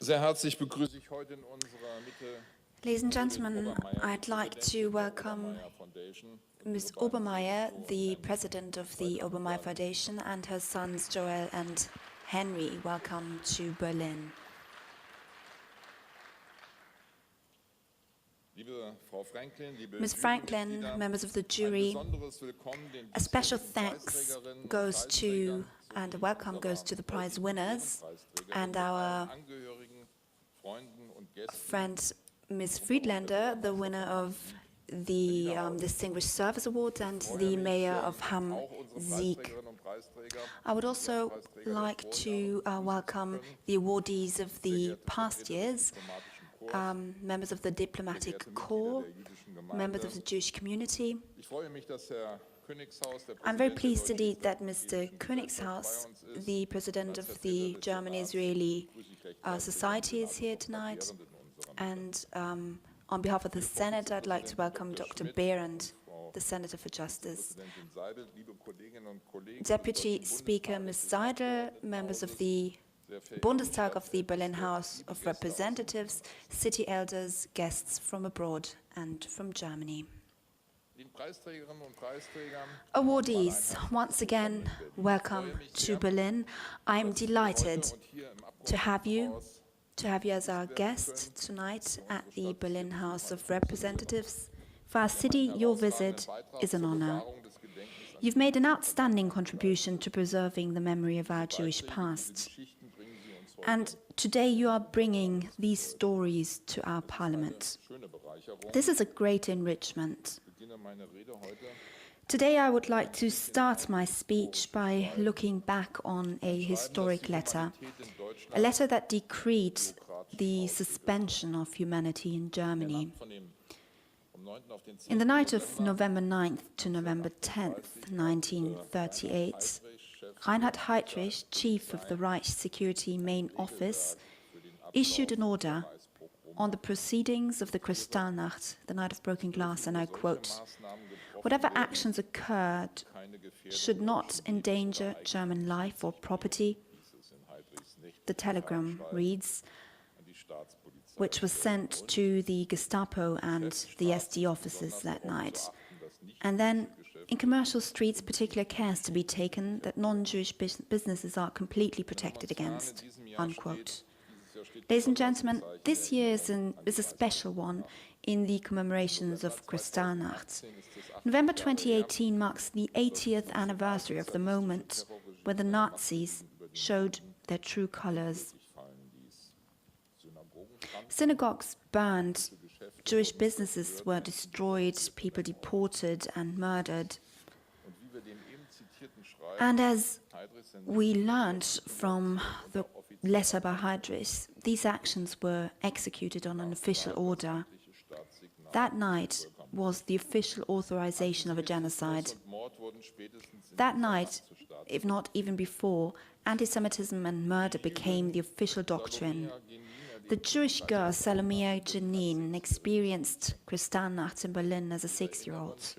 Sehr herzlich begrüße ich heute in unserer Mitte. Ladies and gentlemen, I'd like to welcome Ms. Obermayer, the president of the Obermayer Foundation, and her sons Joel and Henry. Welcome to Berlin. Ms. Franklin, members of the jury, a special thanks goes to and a welcome goes to the prize winners and our friend Ms. Friedlander, the winner of the Distinguished Service Award, and the mayor of Hamm, Sieg. I would also like to welcome the awardees of the past years, members of the diplomatic corps, members of the Jewish community. I'm very pleased indeed that Mr. Königshaus, the president of the German-Israeli Society, is here tonight. And on behalf of the Senate, I'd like to welcome Dr. Behrendt, the Senator for Justice. Deputy Speaker Ms. Seidel, members of the Bundestag of the Berlin House of Representatives, city elders, guests from abroad and from Germany. Awardees, once again, welcome to Berlin. I'm delighted to have you as our guest tonight at the Berlin House of Representatives. For our city, your visit is an honor. You've made an outstanding contribution to preserving the memory of our Jewish past. And today you are bringing these stories to our parliament. This is a great enrichment. Today I would like to start my speech by looking back on a historic letter, a letter that decreed the suspension of humanity in Germany. In the night of November 9th to November 10th, 1938, Reinhard Heydrich, chief of the Reich Security Main Office, issued an order on the proceedings of the Kristallnacht, the Night of Broken Glass, and I quote, "Whatever actions occurred should not endanger German life or property." The telegram reads, which was sent to the Gestapo and the SD officers that night. And then, in commercial streets, particular care is to be taken that non-Jewish businesses are completely protected against, unquote. Ladies and gentlemen, this year is a special one in the commemorations of Kristallnacht. November 2018 marks the 80th anniversary of the moment when the Nazis showed their true colors. Synagogues burned, Jewish businesses were destroyed, people deported and murdered. And as we learned from the letter by Heydrich, these actions were executed on an official order. That night was the official authorization of a genocide. That night, if not even before, anti-Semitism and murder became the official doctrine. The Jewish girl Obermayer experienced Kristallnacht in Berlin as a 6-year-old.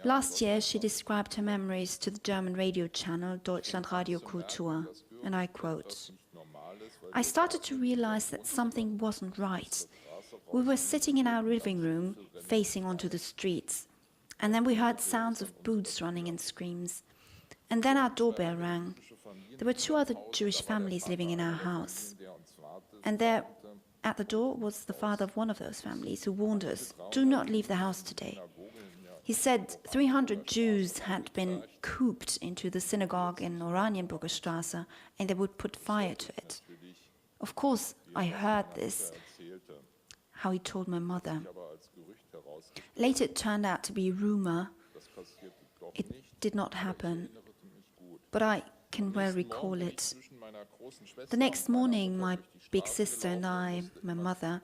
Last year, she described her memories to the German radio channel Deutschlandradio Kultur, and I quote, "I started to realize that something wasn't right. We were sitting in our living room, facing onto the streets, and then we heard sounds of boots running and screams. And then our doorbell rang. There were 2 other Jewish families living in our house. And there, at the door, was the father of one of those families who warned us, 'Do not leave the house today.' He said 300 Jews had been cooped into the synagogue in Oranienburger Straße, and they would put fire to it. Of course, I heard this, how he told my mother. Later it turned out to be a rumor. It did not happen, but I can well recall it. The next morning, my big sister and I, my mother,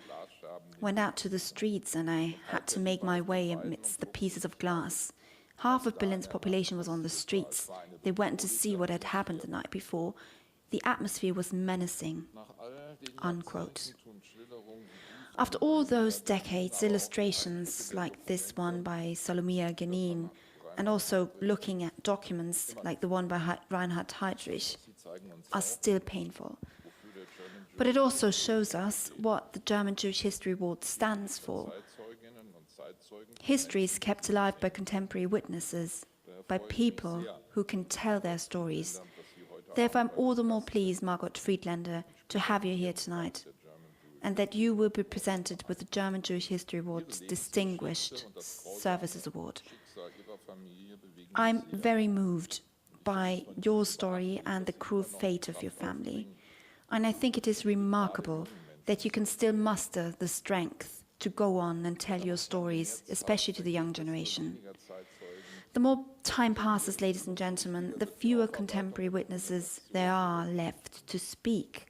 went out to the streets, and I had to make my way amidst the pieces of glass. Half of Berlin's population was on the streets. They went to see what had happened the night before. The atmosphere was menacing." Unquote. After all those decades, illustrations like this one by Obermayer and also looking at documents like the one by Reinhard Heydrich are still painful. But it also shows us what the German Jewish History Award stands for. History is kept alive by contemporary witnesses, by people who can tell their stories. Therefore, I'm all the more pleased, Margot Friedlander, to have you here tonight, and that you will be presented with the German Jewish History Award's Distinguished Services Award. I'm very moved by your story and the cruel fate of your family. And I think it is remarkable that you can still muster the strength to go on and tell your stories, especially to the young generation. The more time passes, ladies and gentlemen, the fewer contemporary witnesses there are left to speak.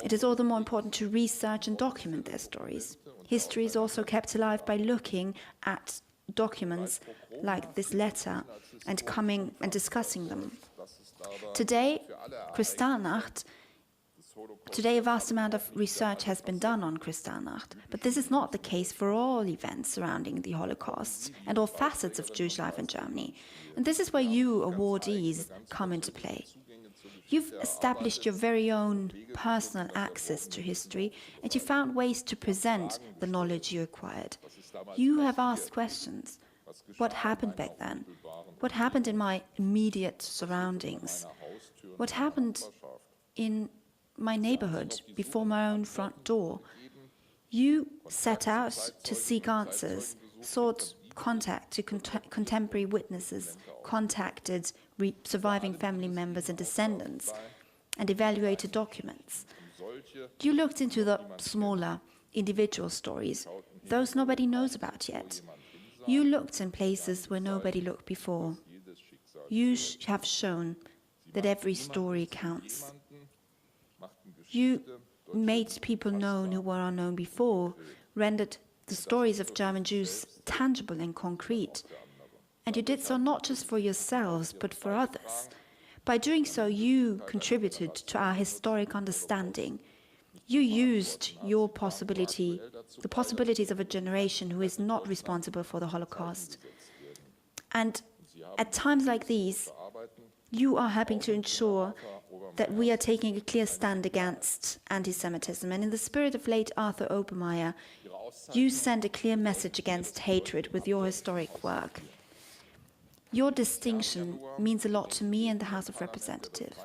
It is all the more important to research and document their stories. History is also kept alive by looking at documents like this letter and coming and discussing them. Today, Kristallnacht, today a vast amount of research has been done on Kristallnacht, but this is not the case for all events surrounding the Holocaust and all facets of Jewish life in Germany. And this is where you awardees come into play. You've established your very own personal access to history, and you found ways to present the knowledge you acquired. You have asked questions. What happened back then? What happened in my immediate surroundings? What happened in my neighborhood before my own front door? You set out to seek answers, sought contact to contemporary witnesses, contacted surviving family members and descendants, and evaluated documents. You looked into the smaller, individual stories, those nobody knows about yet. You looked in places where nobody looked before. You have shown that every story counts. You made people known who were unknown before, rendered the stories of German Jews tangible and concrete. And you did so not just for yourselves, but for others. By doing so, you contributed to our historic understanding. You used your possibility, the possibilities of a generation who is not responsible for the Holocaust. And at times like these, you are helping to ensure that we are taking a clear stand against anti-Semitism. And in the spirit of late Arthur Obermayer, you send a clear message against hatred with your historic work. Your distinction means a lot to me and the House of Representatives.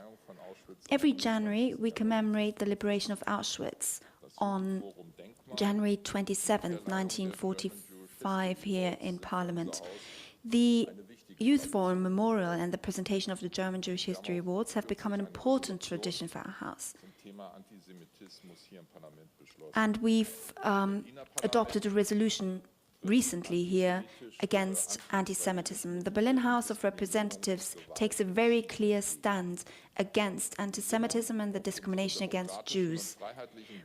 Every January, we commemorate the liberation of Auschwitz on January 27th, 1945, here in Parliament. The Youth Forum Memorial and the presentation of the German Jewish History Awards have become an important tradition for our House. And we've adopted a resolution recently here against anti-Semitism. The Berlin House of Representatives takes a very clear stand against anti-Semitism and the discrimination against Jews.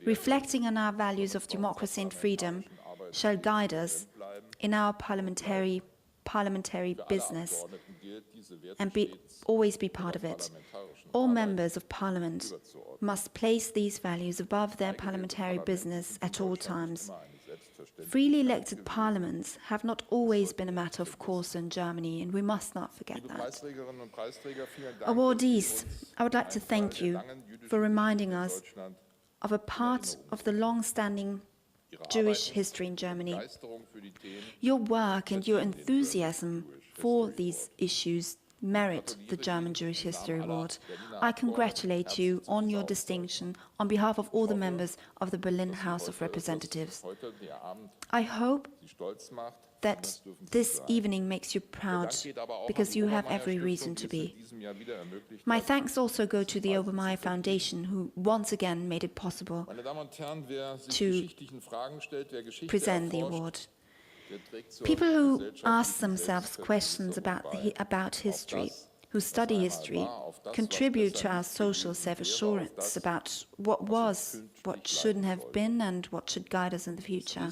Reflecting on our values of democracy and freedom shall guide us in our parliamentary business and always be part of it. All members of Parliament must place these values above their parliamentary business at all times. Freely elected parliaments have not always been a matter of course in Germany, and we must not forget that. Awardees, I would like to thank you for reminding us of a part of the long-standing Jewish history in Germany. Your work and your enthusiasm for these issues merit the German Jewish History Award. I congratulate you on your distinction on behalf of all the members of the Berlin House of Representatives. I hope that this evening makes you proud, because you have every reason to be. My thanks also go to the Obermayer Foundation, who once again made it possible to present the award. People who ask themselves questions about history, who study history, contribute to our social self-assurance about what was, what shouldn't have been, and what should guide us in the future.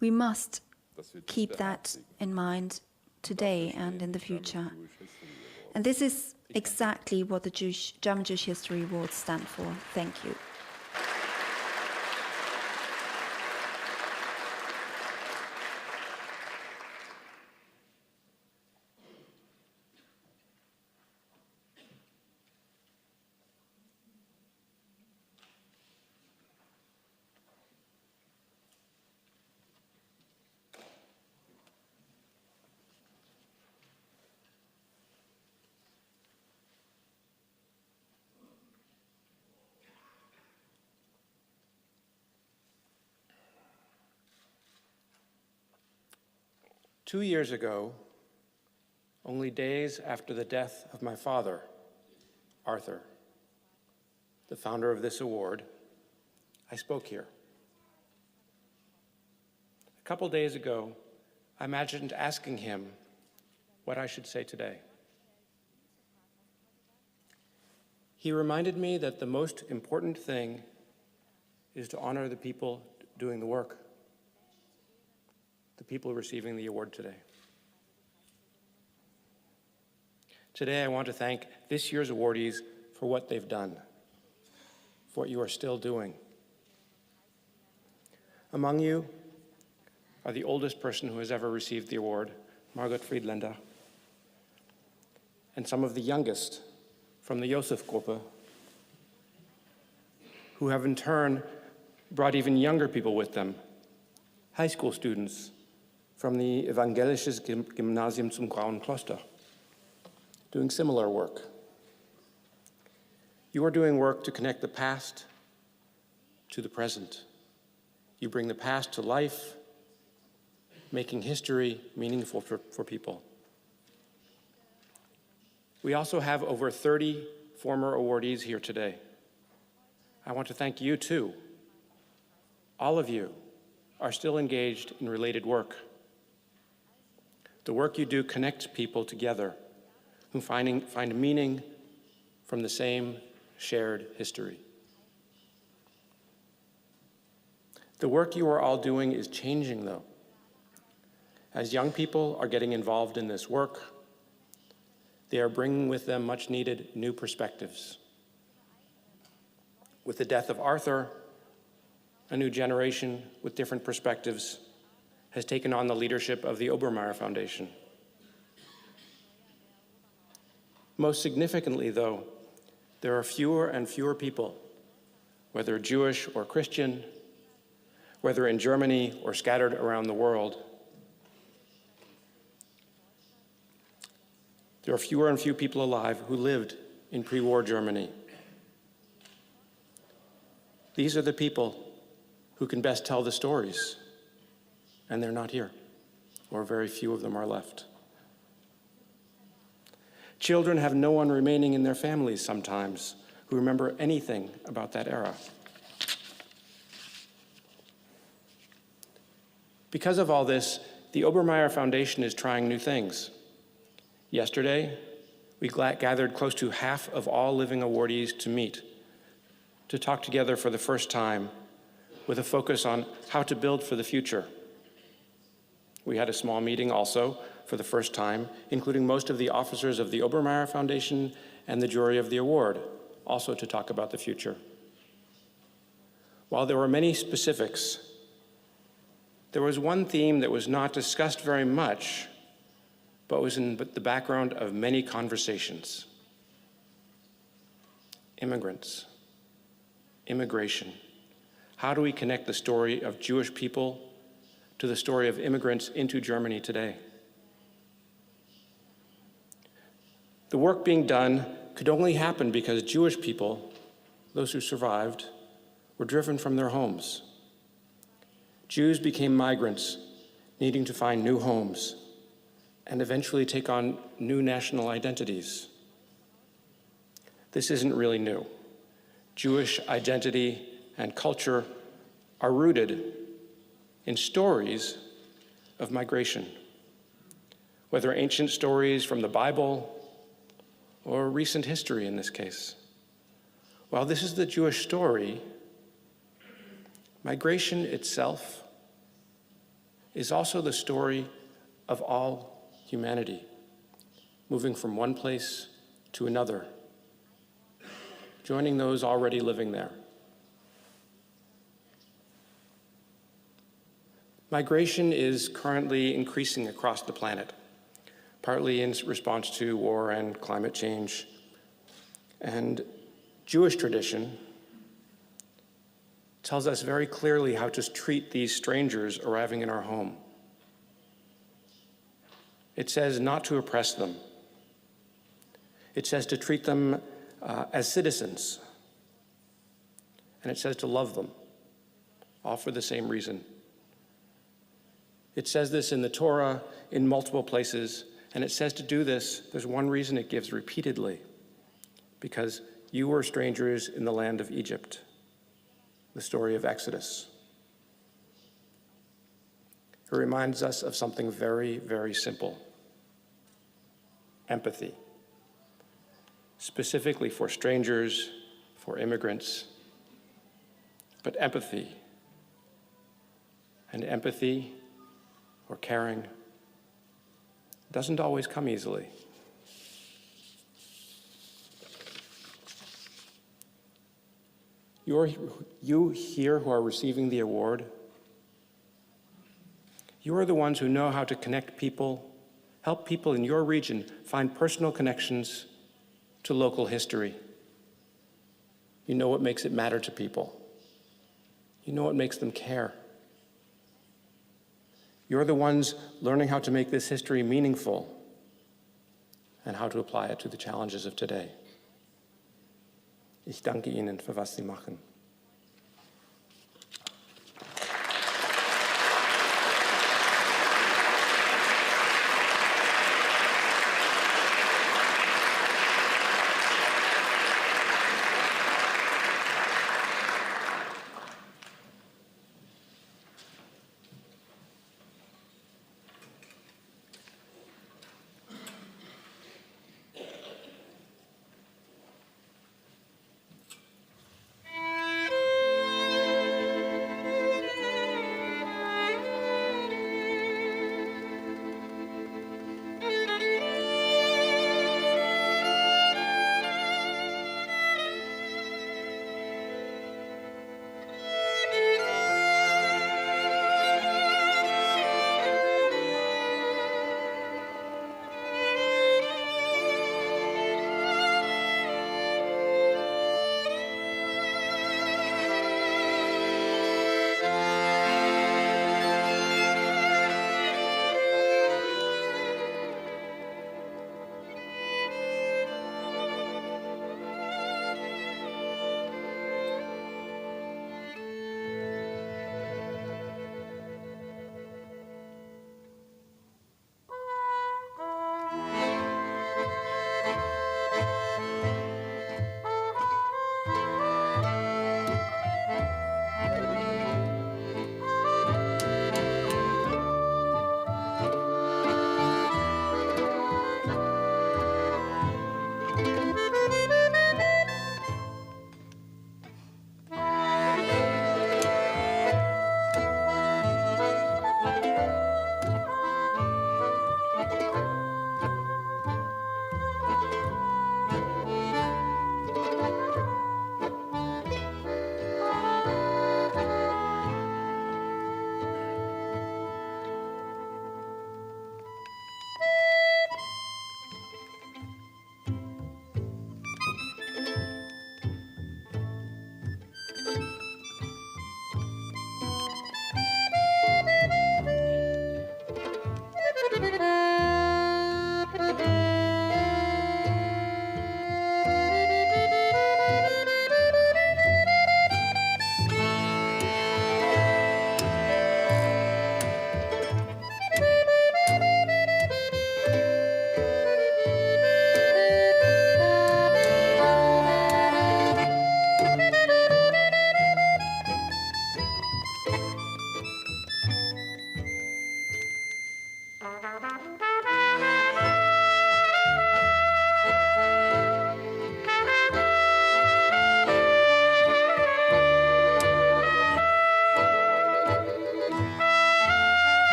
We must keep that in mind today and in the future. And this is exactly what the German Jewish History Awards stand for. Thank you. Two years ago, only days after the death of my father, Arthur, the founder of this award, I spoke here. A couple days ago, I imagined asking him what I should say today. He reminded me that the most important thing is to honor the people doing the work, the people receiving the award today. Today, I want to thank this year's awardees for what they've done, for what you are still doing. Among you are the oldest person who has ever received the award, Margot Friedländer, and some of the youngest from the Josef-Gruppe, who have in turn brought even younger people with them, high school students from the Evangelisches Gymnasium zum Grauen Kloster, doing similar work. You are doing work to connect the past to the present. You bring the past to life making history meaningful for people. We also have over 30 former awardees here today. I want to thank you too. All of you are still engaged in related work. The work you do connects people together who find meaning from the same shared history. The work you are all doing is changing, though. As young people are getting involved in this work, they are bringing with them much-needed new perspectives. With the death of Arthur, a new generation with different perspectives has taken on the leadership of the Obermayer Foundation. Most significantly, though, there are fewer and fewer people, whether Jewish or Christian, whether in Germany or scattered around the world. There are fewer and fewer people alive who lived in pre-war Germany. These are the people who can best tell the stories, and they're not here, or very few of them are left. Children have no one remaining in their families sometimes who remember anything about that era. Because of all this, the Obermayer Foundation is trying new things. Yesterday, we gathered close to half of all living awardees to meet, to talk together for the first time with a focus on how to build for the future. We had a small meeting also for the first time, including most of the officers of the Obermayer Foundation and the jury of the award, also to talk about the future. While there were many specifics, there was one theme that was not discussed very much, but was in the background of many conversations. Immigrants, immigration. How do we connect the story of Jewish people to the story of immigrants into Germany today? The work being done could only happen because Jewish people, those who survived, were driven from their homes. Jews became migrants, needing to find new homes, and eventually take on new national identities. This isn't really new. Jewish identity and culture are rooted in stories of migration, whether ancient stories from the Bible or recent history in this case. While this is the Jewish story, migration itself is also the story of all humanity, moving from one place to another, joining those already living there. Migration is currently increasing across the planet, partly in response to war and climate change. And Jewish tradition tells us very clearly how to treat these strangers arriving in our home. It says not to oppress them. It says to treat them as citizens. And it says to love them, all for the same reason. It says this in the Torah in multiple places, and it says to do this, there's one reason it gives repeatedly, because you were strangers in the land of Egypt, the story of Exodus. It reminds us of something very, very simple: empathy, specifically for strangers, for immigrants, but empathy. And empathy or caring doesn't always come easily. You here who are receiving the award, you are the ones who know how to connect people, help people in your region find personal connections to local history. You know what makes it matter to people. You know what makes them care. You're the ones learning how to make this history meaningful and how to apply it to the challenges of today. Ich danke Ihnen für was Sie machen.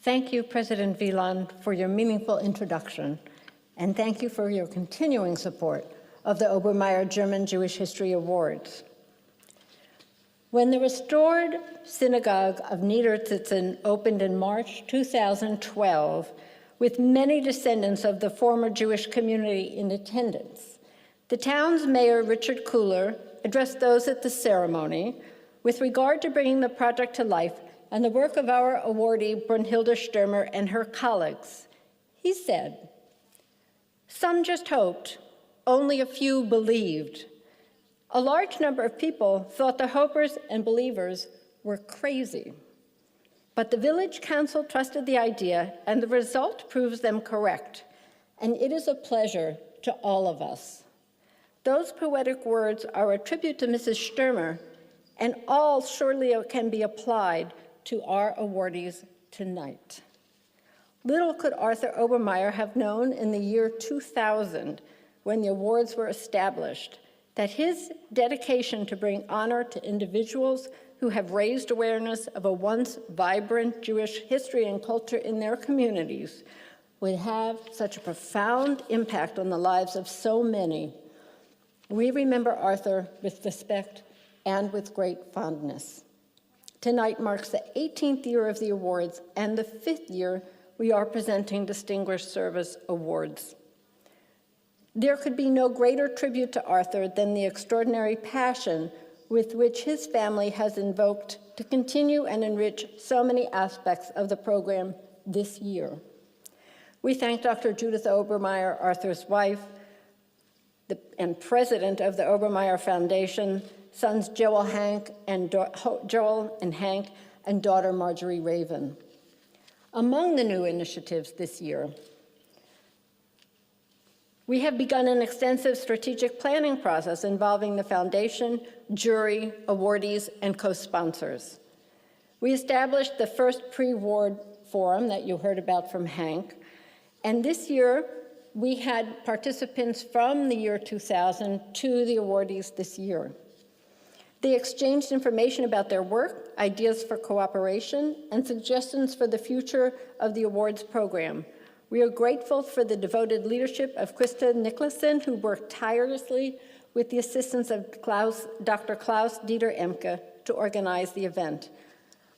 Thank you, President Wieland, for your meaningful introduction, and thank you for your continuing support of the Obermayer German Jewish History Awards. When the restored synagogue of Niederzitzen opened in March 2012, with many descendants of the former Jewish community in attendance, the town's mayor, Richard Kuhler, addressed those at the ceremony with regard to bringing the project to life and the work of our awardee, Brunhilde Stürmer, and her colleagues. He said, "Some just hoped, only a few believed. A large number of people thought the hopers and believers were crazy. But the village council trusted the idea, and the result proves them correct. And it is a pleasure to all of us." Those poetic words are a tribute to Mrs. Stürmer, and all surely can be applied to our awardees tonight. Little could Arthur Obermayer have known in the year 2000, when the awards were established, that his dedication to bring honor to individuals who have raised awareness of a once vibrant Jewish history and culture in their communities would have such a profound impact on the lives of so many. We remember Arthur with respect and with great fondness. Tonight marks the 18th year of the awards and the 5th year we are presenting Distinguished Service Awards. There could be no greater tribute to Arthur than the extraordinary passion with which his family has invoked to continue and enrich so many aspects of the program this year. We thank Dr. Judith Obermayer, Arthur's wife, and president of the Obermayer Foundation, sons Joel and Hank, and daughter Marjorie Raven. Among the new initiatives this year, we have begun an extensive strategic planning process involving the foundation, jury, awardees, and co-sponsors. We established the first pre-award forum that you heard about from Hank, and this year we had participants from the year 2000 to the awardees this year. They exchanged information about their work, ideas for cooperation, and suggestions for the future of the awards program. We are grateful for the devoted leadership of Krista Nicholson, who worked tirelessly with the assistance of Dr. Klaus Dieter Emke to organize the event.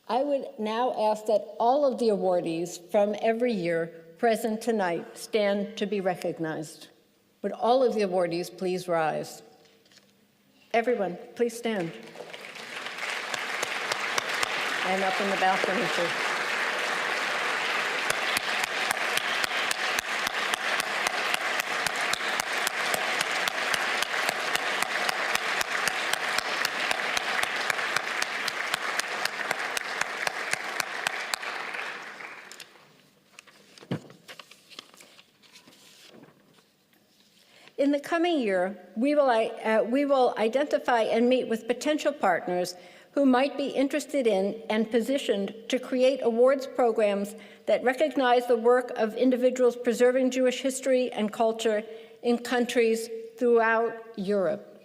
I would now ask that all of the awardees from every year present tonight stand to be recognized. Would all of the awardees please rise? Everyone, please stand. And up in the balcony, too. In the coming year, we will identify and meet with potential partners who might be interested in and positioned to create awards programs that recognize the work of individuals preserving Jewish history and culture in countries throughout Europe.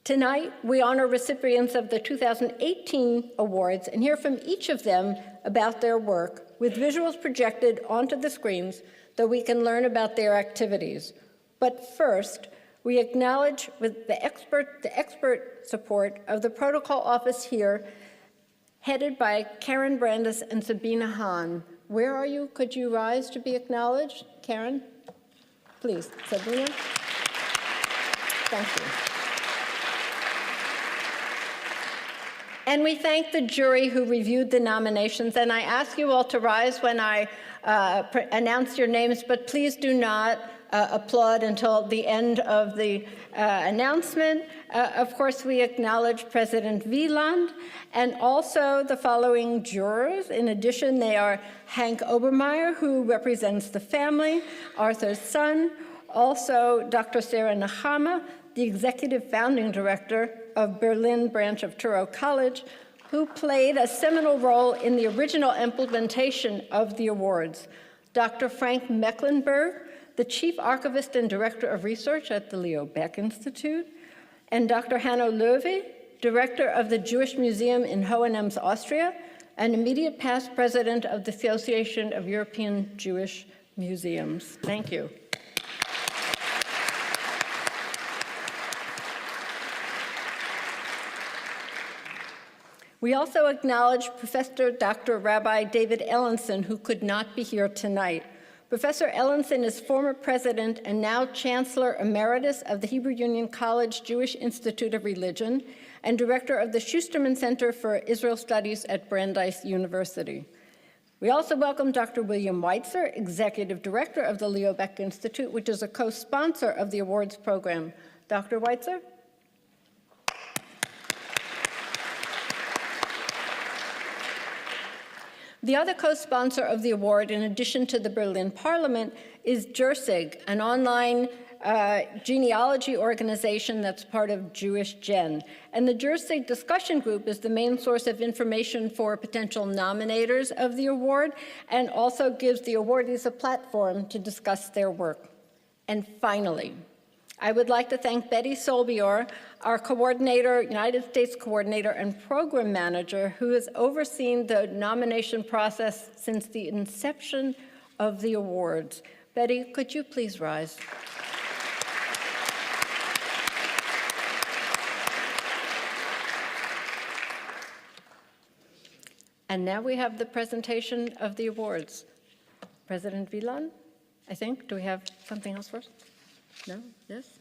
Tonight, we honor recipients of the 2018 awards and hear from each of them about their work, with visuals projected onto the screens so we can learn about their activities. But first, we acknowledge with the expert support of the protocol office here, headed by Karen Brandis and Sabina Hahn. Where are you? Could you rise to be acknowledged? Karen, please. Sabina? Thank you. And we thank the jury who reviewed the nominations, and I ask you all to rise when I announce your names, but please do not applaud until the end of the announcement. Of course, we acknowledge President Wieland and also the following jurors. In addition, they are Hank Obermayer, who represents the family, Arthur's son, also Dr. Sarah Nahama, the executive founding director of Berlin branch of Touro College, who played a seminal role in the original implementation of the awards. Dr. Frank Mecklenburg, the chief archivist and director of research at the Leo Baeck Institute, and Dr. Hanno Löwe, director of the Jewish Museum in Hohenems, Austria, and immediate past president of the Association of European Jewish Museums. Thank you. We also acknowledge Professor Dr. Rabbi David Ellenson, who could not be here tonight. Professor Ellenson is former president and now Chancellor Emeritus of the Hebrew Union College Jewish Institute of Religion and director of the Schusterman Center for Israel Studies at Brandeis University. We also welcome Dr. William Weitzer, Executive Director of the Leo Baeck Institute, which is a co-sponsor of the awards program. Dr. Weitzer? The other co-sponsor of the award, in addition to the Berlin Parliament, is JURSIG, an online genealogy organization that's part of Jewish Gen. And the JURSIG discussion group is the main source of information for potential nominators of the award and also gives the awardees a platform to discuss their work. And finally, I would like to thank Betty Solbior, our coordinator, United States coordinator and program manager, who has overseen the nomination process since the inception of the awards. Betty, could you please rise? And now we have the presentation of the awards. President Wieland, I think. Do we have something else first? No? Yes?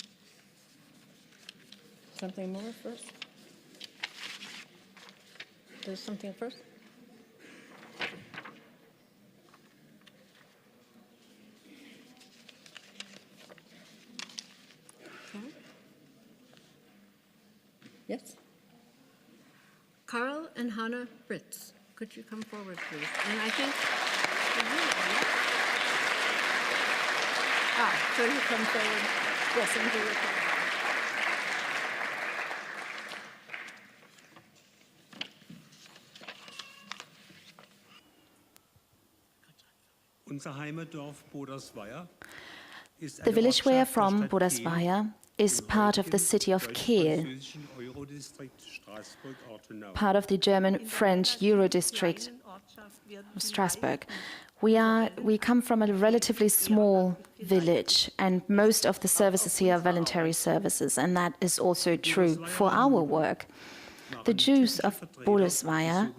Something more first? There's something first? Okay. Yes? Carl and Hannah Fritz, could you come forward, please? And I think... so you come forward. Yes, and do your part. The village we are from, Obermayer, is part of the city of Kehl, part of the German-French Eurodistrict of Strasbourg. We come from a relatively small village, and most of the services here are voluntary services, and that is also true for our work. The Jews of Obermayer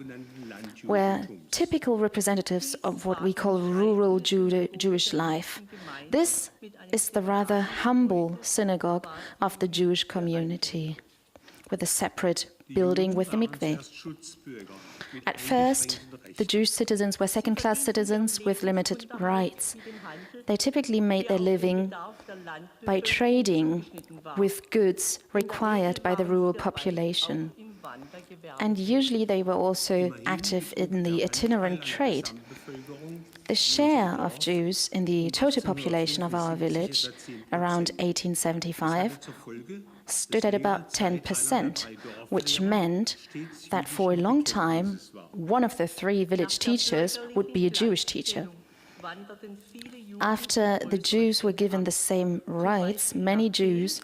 were typical representatives of what we call rural Jewish life. This is the rather humble synagogue of the Jewish community, with a separate building with the mikveh. At first, the Jewish citizens were second-class citizens with limited rights. They typically made their living by trading with goods required by the rural population. And usually they were also active in the itinerant trade. The share of Jews in the total population of our village, around 1875, stood at about 10%, which meant that for a long time, one of the three village teachers would be a Jewish teacher. After the Jews were given the same rights, many Jews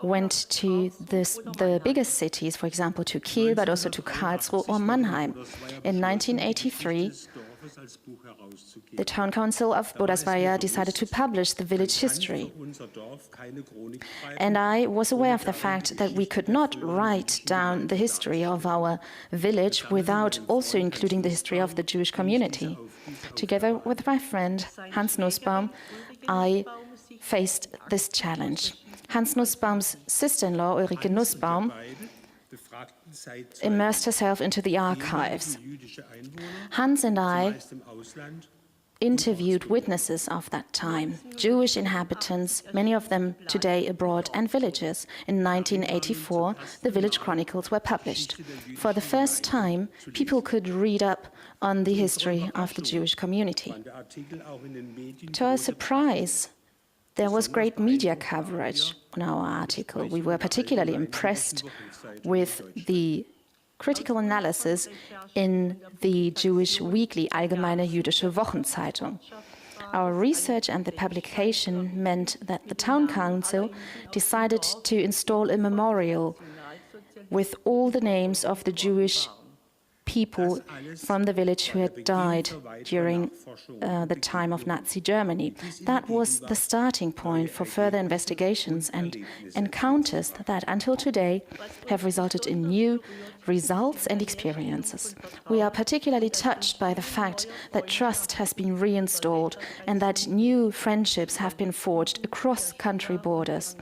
went to the biggest cities, for example, to Kiel, but also to Karlsruhe or Mannheim. In 1983, the town council of Obermayer decided to publish the village history. And I was aware of the fact that we could not write down the history of our village without also including the history of the Jewish community. Together with my friend Hans Nussbaum, I faced this challenge. Hans Nussbaum's sister-in-law, Ulrike Nussbaum, immersed herself into the archives. Hans and I interviewed witnesses of that time, Jewish inhabitants, many of them today abroad, and villagers. In 1984, the Village Chronicles were published. For the first time, people could read up on the history of the Jewish community. To our surprise, there was great media coverage on our article. We were particularly impressed with the critical analysis in the Jewish weekly Allgemeine Jüdische Wochenzeitung. Our research and the publication meant that the town council decided to install a memorial with all the names of the Jewish people from the village who had died during the time of Nazi Germany. That was the starting point for further investigations and encounters that until today have resulted in new results and experiences. We are particularly touched by the fact that trust has been reinstalled and that new friendships have been forged across country borders.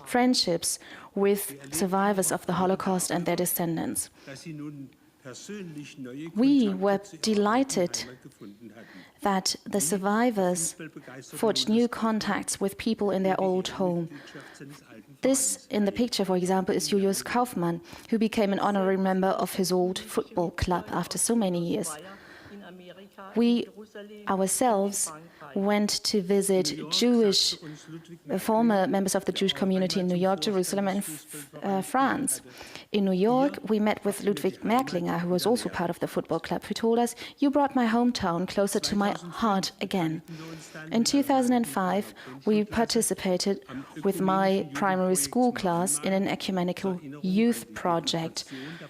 Friendships with survivors of the Holocaust and their descendants. We were delighted that the survivors forged new contacts with people in their old home. This, in the picture, for example, is Julius Kaufmann, who became an honorary member of his old football club after so many years. We ourselves went to visit Jewish former members of the Jewish community in New York, Jerusalem, and France. In New York, we met with Ludwig Merklinger, who was also part of the football club, who told us, "You brought my hometown closer to my heart again." In 2005, we participated with my primary school class in an ecumenical youth project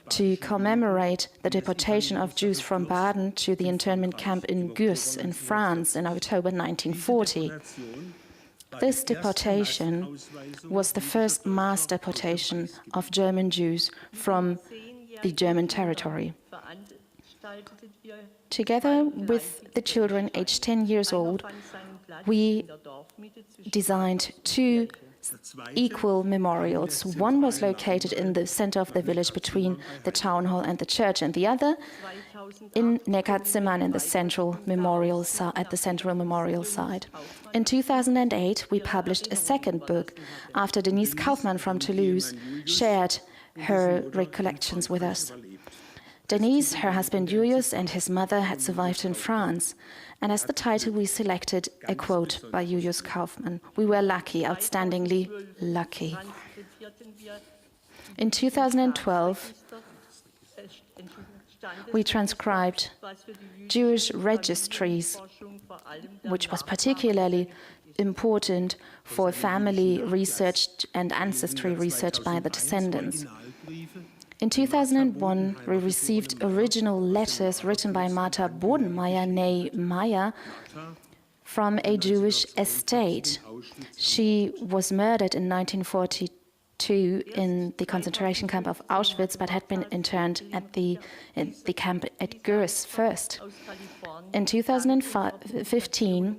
to commemorate the deportation of Jews from Baden to the internment camp in Gurs in France in October 1940. This deportation was the first mass deportation of German Jews from the German territory. Together with the children aged 10 years old, we designed two equal memorials. One was located in the center of the village between the town hall and the church, and the other in Neckarzimmern at the central memorial site. In 2008, we published a second book after Denise Kaufmann from Toulouse shared her recollections with us. Denise, her husband Julius, and his mother had survived in France. And as the title, we selected a quote by Julius Kaufmann. "We were lucky, outstandingly lucky." In 2012, we transcribed Jewish registries, which was particularly important for family research and ancestry research by the descendants. In 2001, we received original letters written by Martha Bodenmayer, née Meyer, from a Jewish estate. She was murdered in 1942 in the concentration camp of Auschwitz, but had been interned at the camp at Gurs first. In 2015,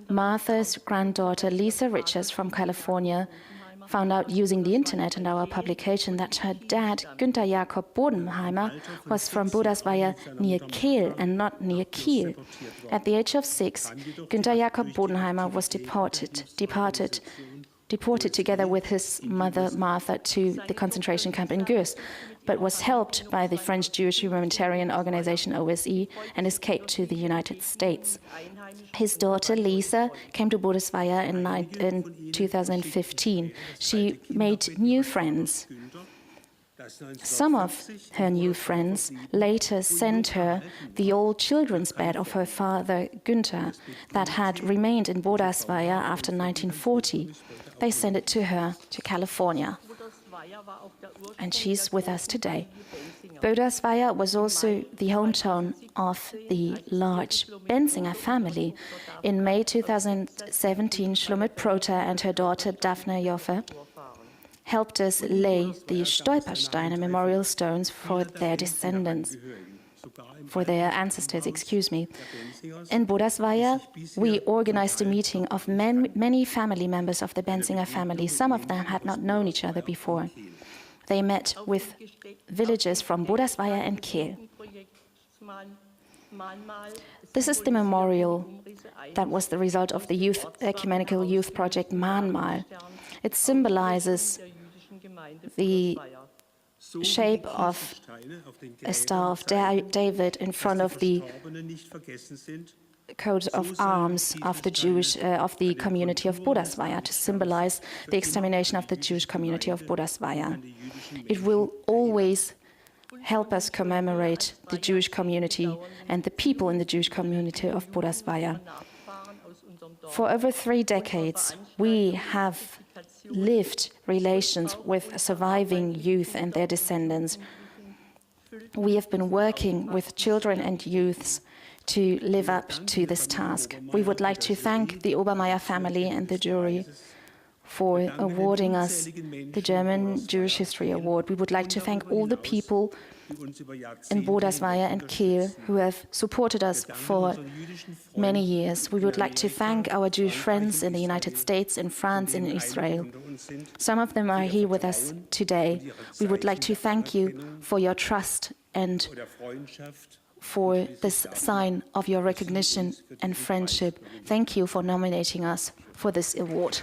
Martha's granddaughter, Lisa Richards from California, found out using the internet and our publication that her dad, Günther Jakob Bodenheimer, was from Bodersweier near Kehl and not near Kiel. At the age of 6, Günther Jakob Bodenheimer was deported together with his mother Martha to the concentration camp in Gurs, but was helped by the French Jewish humanitarian organization OSE and escaped to the United States. His daughter Lisa came to Bodersweier in 2015. She made new friends. Some of her new friends later sent her the old children's bed of her father Günther that had remained in Bodersweier after 1940. They sent it to her to California, and she's with us today. Bodersweier was also the hometown of the large Benzinger family. In May 2017, Schlumit Prota and her daughter Daphne Joffe helped us lay the Stolpersteine memorial stones for their descendants, for their ancestors, In Bodersweier, we organized a meeting of many family members of the Benzinger family. Some of them had not known each other before. They met with villagers from Bodersweier and Kehl. This is the memorial that was the result of the ecumenical youth project Mahnmal. It symbolizes the shape of a Star of David in front of the coat of arms of the community of Bodersweier to symbolize the extermination of the Jewish community of Bodersweier. It will always help us commemorate the Jewish community and the people in the Jewish community of Bodersweier. For over 3 decades, we have lived relations with surviving youth and their descendants. we have been working with children and youths to live up to this task. We would like to thank the Obermayer family and the jury for awarding us the German Jewish History Award. We would like to thank all the people in Bodersweier and Kiel who have supported us for many years. We would like to thank our Jewish friends in the United States, in France, in Israel. Some of them are here with us today. We would like to thank you for your trust and for this sign of your recognition and friendship. Thank you for nominating us for this award.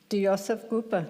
Die Josef-Gruppe.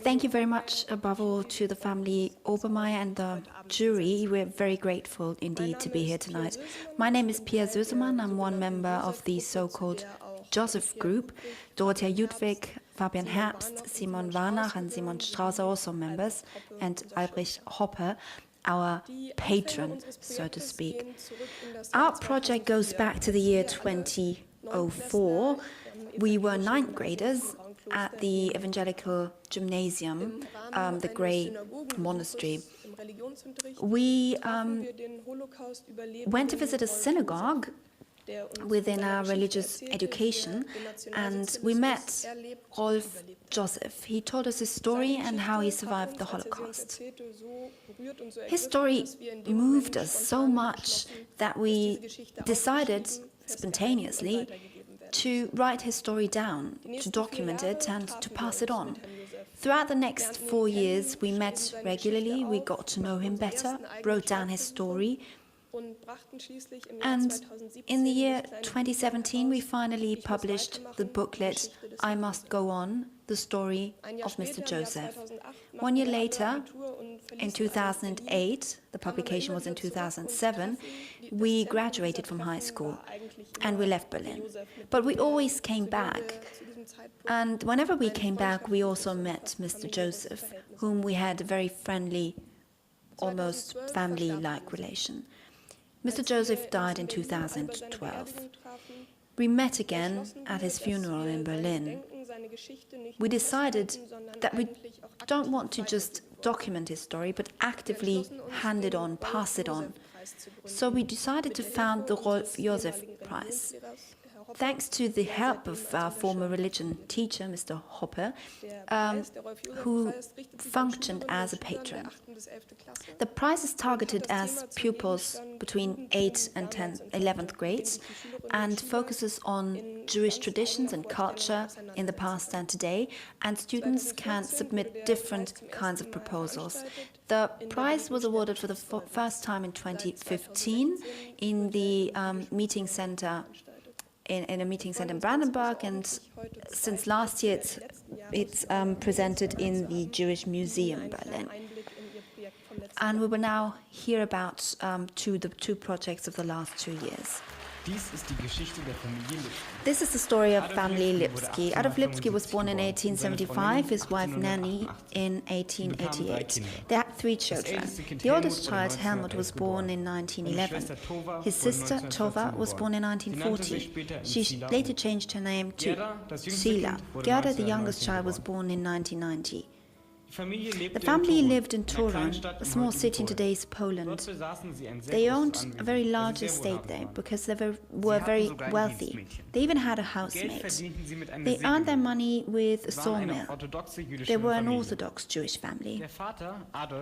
Thank you very much, above all, to the family Obermayer and the jury. We're very grateful indeed to be here tonight. My name is Pia Sösemann. I'm one member of the so-called Joseph Group. Dorothea Ludwig, Fabian Herbst, Simon Warnach and Simon Strauss are also members, and Albrecht Hoppe, our patron, so to speak. Our project goes back to the year 2004. We were ninth graders at the Evangelical Gymnasium, the Grey Monastery. We went to visit a synagogue within our religious education, and we met Rolf Joseph. He told us his story and how he survived the Holocaust. His story moved us so much that we decided spontaneously to write his story down, to document it and to pass it on. Throughout the next 4 years, we met regularly, we got to know him better, wrote down his story, and in the year 2017 we finally published the booklet I Must Go On, the story of Mr. Joseph. 1 year later, in 2008, the publication was in 2007, we graduated from high school and we left Berlin. But we always came back. And whenever we came back, we also met Mr. Joseph, whom we had a very friendly, almost family-like relation. Mr. Joseph died in 2012. We met again at his funeral in Berlin. We decided that we don't want to just document his story, but actively hand it on, pass it on. So we decided to found the Rolf Joseph Prize. Thanks to the help of our former religion teacher, Mr. Hoppe, who functioned as a patron. The prize is targeted as pupils between 8th and 11th grades and focuses on Jewish traditions and culture in the past and today, and students can submit different kinds of proposals. The prize was awarded for the first time in 2015 in the meeting center in a meeting center in Brandenburg, and since last year it's presented in the Jewish Museum in Berlin. And we will now hear about the two projects of the last 2 years. This is the story of family Lipski. Adolf Lipski was born in 1875, his wife Nanny in 1888. They had 3 children. The oldest child, Helmut, was born in 1911. His sister, Tova, was born in 1940. She later changed her name to Sila. Gerda, the youngest child, was born in 1990. The family lived in Toruń, a small city in today's Poland. They owned a very large estate there because they were very wealthy. They even had a housemaid. They earned their money with a sawmill. They were an Orthodox Jewish family.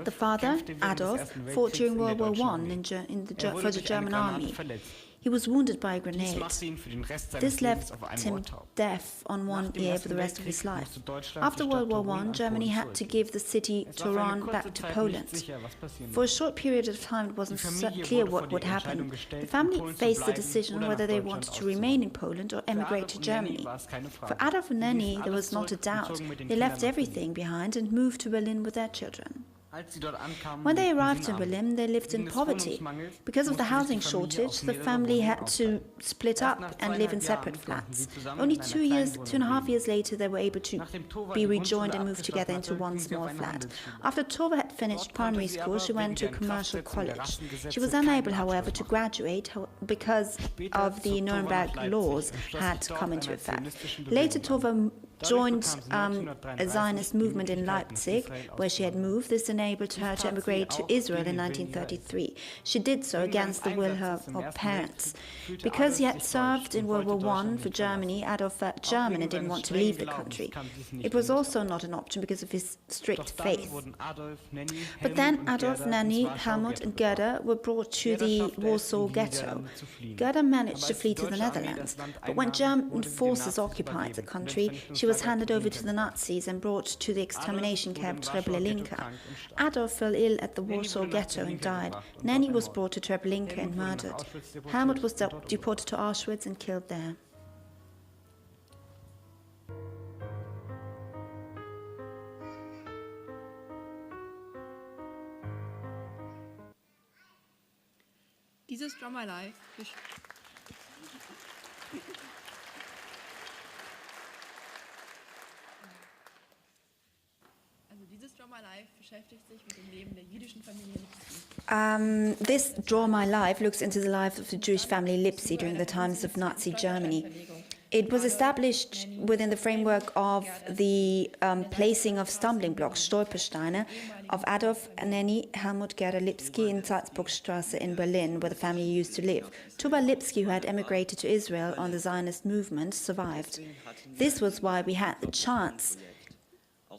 The father, Adolf, fought during World War I for the German army. He was wounded by a grenade. This left him deaf on one ear for the rest of his life. After World War I, Germany had to give the city Toruń back to Poland. For a short period of time, it wasn't clear what would happen. The family faced the decision whether they wanted to remain in Poland or emigrate to Germany. For Adolf and Nanny, there was not a doubt. They left everything behind and moved to Berlin with their children. When they arrived in Berlin, they lived in poverty. Because of the housing shortage, the family had to split up and live in separate flats. Only 2.5 years later, they were able to be rejoined and moved together into one small flat. After Tova had finished primary school, she went to a commercial college. She was unable, however, to graduate because of the Nuremberg laws had come into effect. Later, Tova joined a Zionist movement in Leipzig, where she had moved. This enabled her to emigrate to Israel in 1933. She did so against the will of her parents. Because he had served in World War I for Germany, Adolf felt German and didn't want to leave the country. It was also not an option because of his strict faith. But then Adolf, Nanny, Helmut and Gerda were brought to the Warsaw Ghetto. Gerda managed to flee to the Netherlands, but when German forces occupied the country, she was handed over to the Nazis and brought to the extermination camp Treblinka. Adolf fell ill at the Warsaw Ghetto and died. Nanny was brought to Treblinka and murdered. Helmut was deported to Auschwitz and killed there. Dieses Drama Live. This Draw My Life looks into the life of the Jewish family Lipsi during the times of Nazi Germany. It was established within the framework of the placing of stumbling blocks, Stolpersteine, of Adolf, Nanny, Helmut, Gerda Lipski in Salzburgstrasse in Berlin, where the family used to live. Tuba Lipski, who had emigrated to Israel on the Zionist movement, survived. This was why we had the chance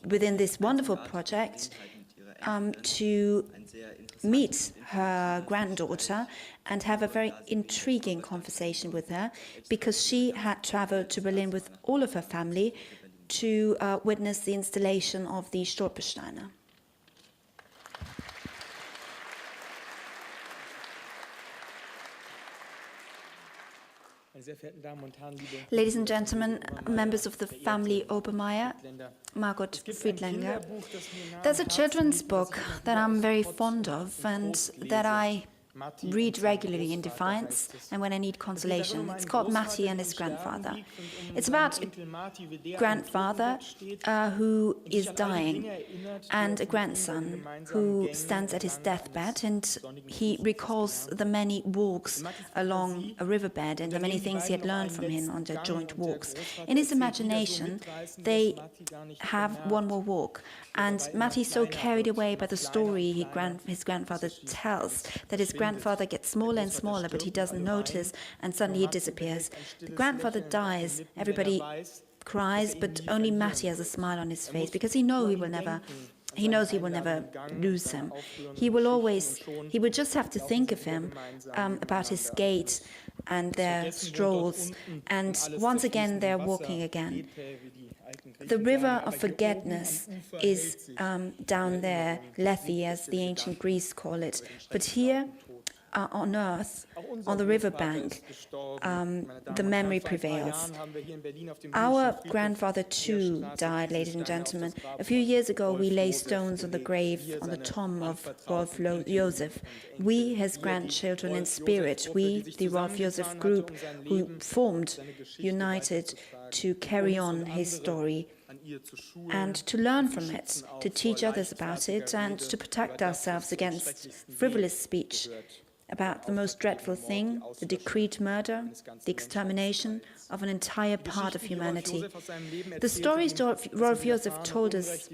within this wonderful project to meet her granddaughter and have a very intriguing conversation with her, because she had traveled to Berlin with all of her family to witness the installation of the Stolpersteine. Ladies and gentlemen, members of the family Obermayer, Margot Friedlander, there's a children's book that I'm very fond of and that I read regularly in Defiance and when I need consolation. It's called Matti and his grandfather. It's about a grandfather who is dying and a grandson who stands at his deathbed, and he recalls the many walks along a riverbed and the many things he had learned from him on their joint walks. In his imagination, they have one more walk, and Matti is so carried away by the story his grandfather tells that his grandfather gets smaller and smaller, but he doesn't notice, and suddenly he disappears. The grandfather dies, everybody cries, but only Matti has a smile on his face, because he knows he will never lose him. He would just have to think of him, about his gait and their strolls, and once again they're walking again. The river of forgetfulness is down there, Lethe, as the ancient Greeks call it. But here, on earth, on the riverbank, the memory prevails. Our grandfather too died, ladies and gentlemen. A few years ago, we lay stones on the grave, on the tomb of Rolf Josef. We, his grandchildren in spirit, we, the Rolf Josef group, who formed, united to carry on his story and to learn from it, to teach others about it, and to protect ourselves against frivolous speech about the most dreadful thing, the decreed murder, the extermination of an entire part of humanity. The stories Rolf Josef told us,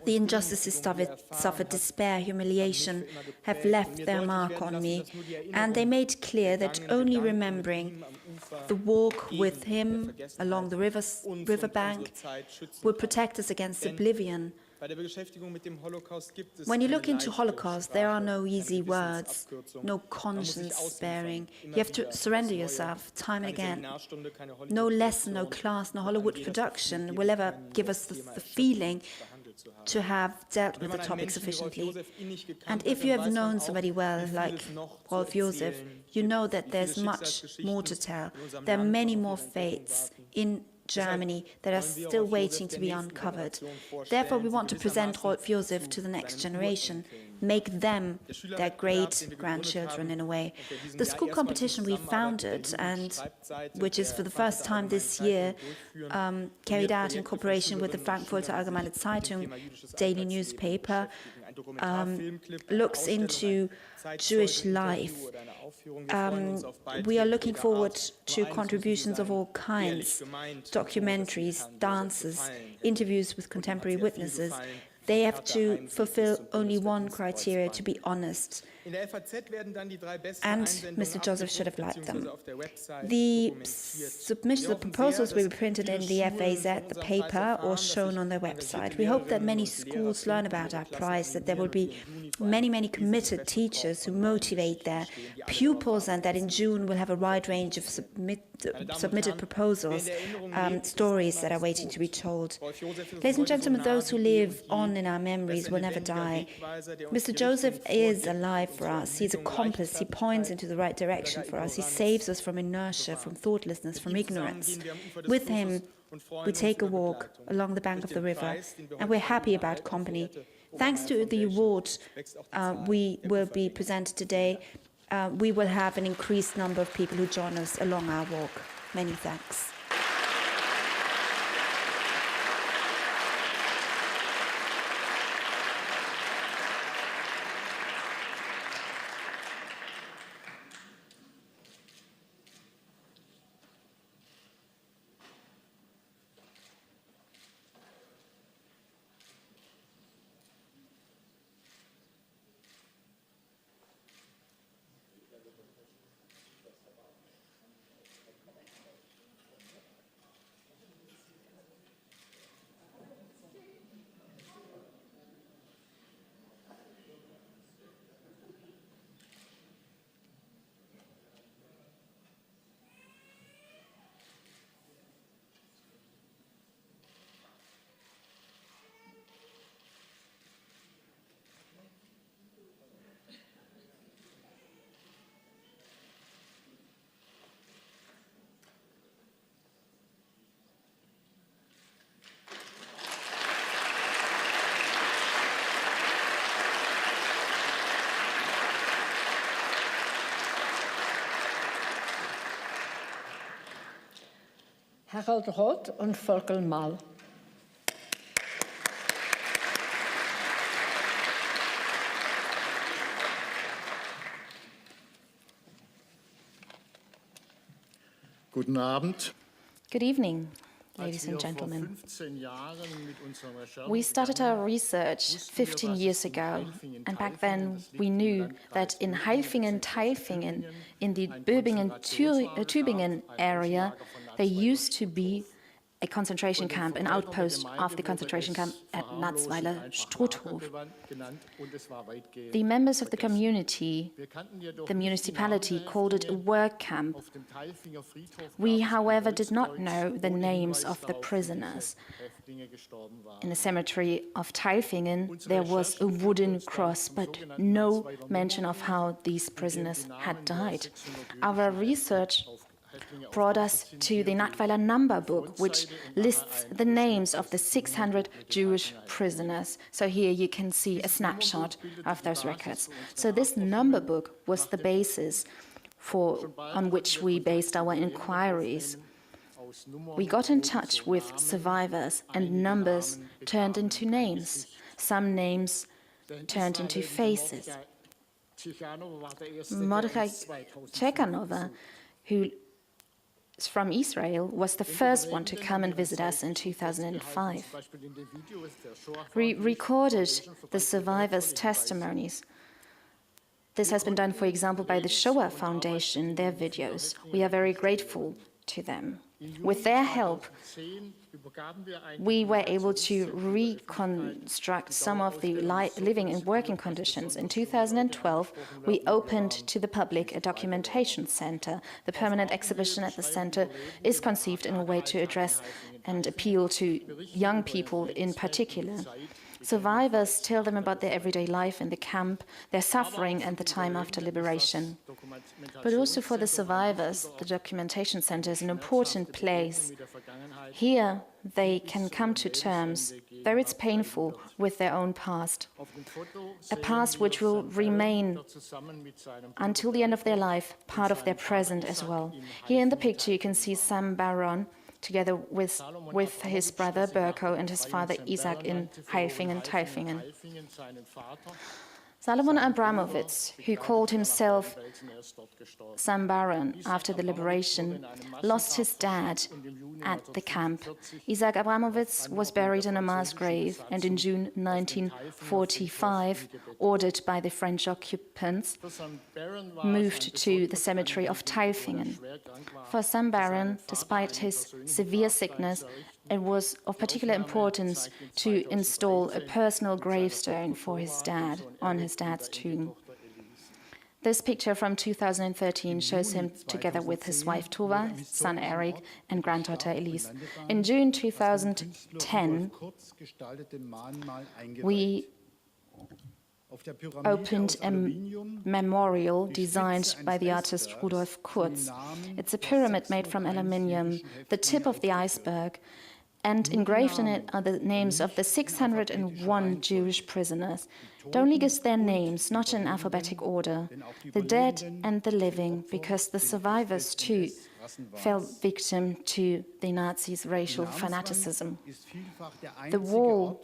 the injustices suffered, despair, humiliation, have left their mark on me, and they made clear that only remembering the walk with him along the riverbank will protect us against oblivion. When you look into Holocaust, there are no easy words, no conscience sparing. You have to surrender yourself time and again. No lesson, no class, no Hollywood production will ever give us the feeling to have dealt with the topic sufficiently. And if you have known somebody well, like Rolf Josef, you know that there's much more to tell. There are many more fates in Germany that are still waiting to be uncovered. Therefore, we want to present Rolf Josef to the next generation, make them their great-grandchildren in a way. The school competition we founded, and which is for the first time this year carried out in cooperation with the Frankfurter Allgemeine Zeitung daily newspaper, looks into Jewish life. We are looking forward to contributions of all kinds, documentaries, dances, interviews with contemporary witnesses. They have to fulfill only one criteria: to be honest. And Mr. Joseph should have liked them. The submissions, the proposals will be printed in the FAZ, the paper, or shown on their website. We hope that many schools learn about our prize, that there will be many committed teachers who motivate their pupils, and that in June we'll have a wide range of submitted proposals, stories that are waiting to be told. Ladies and gentlemen, those who live on in our memories will never die. Mr. Joseph is alive for us. He's a compass. He points into the right direction for us. He saves us from inertia, from thoughtlessness, from ignorance. With him, we take a walk along the bank of the river, and we're happy about company. Thanks to the award we will be presented today, we will have an increased number of people who join us along our walk. Many thanks. Harald Roth und Volker Mall. Guten Abend. Good evening, ladies and gentlemen. We started our research 15 years ago, and back then we knew that in Heilfingen-Teilfingen, in the Böbingen-Tübingen area, there used to be a concentration camp, an outpost of the concentration camp at Natzweiler-Struthof. The members of the community, the municipality, called it a work camp. We, however, did not know the names of the prisoners. In the cemetery of Tailfingen, there was a wooden cross, but no mention of how these prisoners had died. Our research brought us to the Nattweiler number book, which lists the names of the 600 Jewish prisoners. So here you can see a snapshot of those records. So this number book was the basis on which we based our inquiries. We got in touch with survivors, and numbers turned into names. Some names turned into faces. Mordechai Chekhanova, who is from Israel, was the first one to come and visit us in 2005. We recorded the survivors' testimonies. This has been done, for example, by the Shoah Foundation, their videos. We are very grateful to them. With their help, we were able to reconstruct some of the living and working conditions. In 2012, we opened to the public a documentation center. The permanent exhibition at the center is conceived in a way to address and appeal to young people in particular. Survivors tell them about their everyday life in the camp, their suffering, and the time after liberation. But also for the survivors, the documentation center is an important place. Here, they can come to terms, though it's painful, with their own past. A past which will remain, until the end of their life, part of their present as well. Here in the picture, you can see Sam Baron, together with his brother Berko and his father Isaac in Tailfingen. Salomon Abramowitz, who called himself Sam Baron after the liberation, lost his dad at the camp. Isaac Abramowitz was buried in a mass grave, and in June 1945, ordered by the French occupants, moved to the cemetery of Tailfingen. For Sam Baron, despite his severe sickness, it was of particular importance to install a personal gravestone for his dad on his dad's tomb. This picture from 2013 shows him together with his wife Tova, his son Eric, and granddaughter Elise. In June 2010, we opened a memorial designed by the artist Rudolf Kurz. It's a pyramid made from aluminium, the tip of the iceberg, and engraved in it are the names of the 601 Jewish prisoners. It only gives their names, not in alphabetic order, the dead and the living, because the survivors too fell victim to the Nazis' racial fanaticism. The wall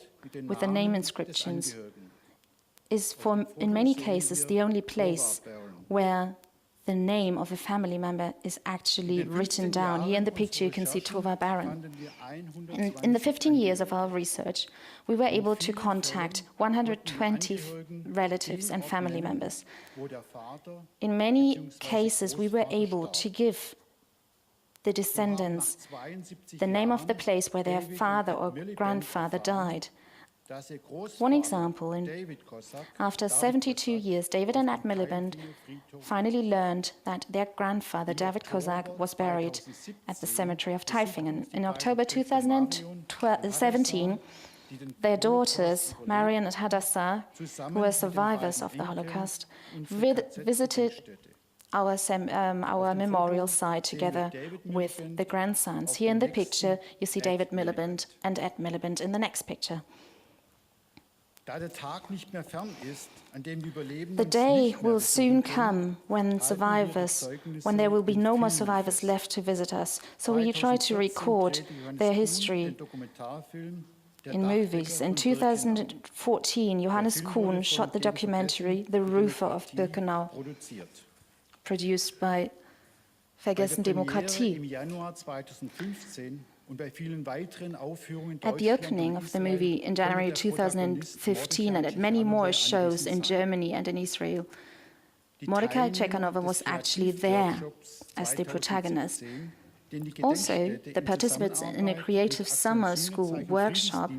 with the name inscriptions is, in many cases, the only place where the name of a family member is actually written down. Here in the picture you can see Tova Baron. In the 15 years of our research, we were able to contact 120 relatives and family members. In many cases, we were able to give the descendants the name of the place where their father or grandfather died. One example, after 72 years, David and Ed Miliband finally learned that their grandfather, David Kozak, was buried at the cemetery of Tailfingen. In October 2017, their daughters, Marian and Hadassah, who were survivors of the Holocaust, visited our memorial site together with the grandsons. Here in the picture, you see David Miliband and Ed Miliband in the next picture. The day will soon come when there will be no more survivors left to visit us. So we try to record their history in movies. In 2014, Johannes Kuhn shot the documentary The Roofer of Birkenau, produced by Vergessen Demokratie. At the opening of the movie in January 2015 and at many more shows in Germany and in Israel, Mordechai Chekhanova was actually there as the protagonist. Also, the participants in a creative summer school workshop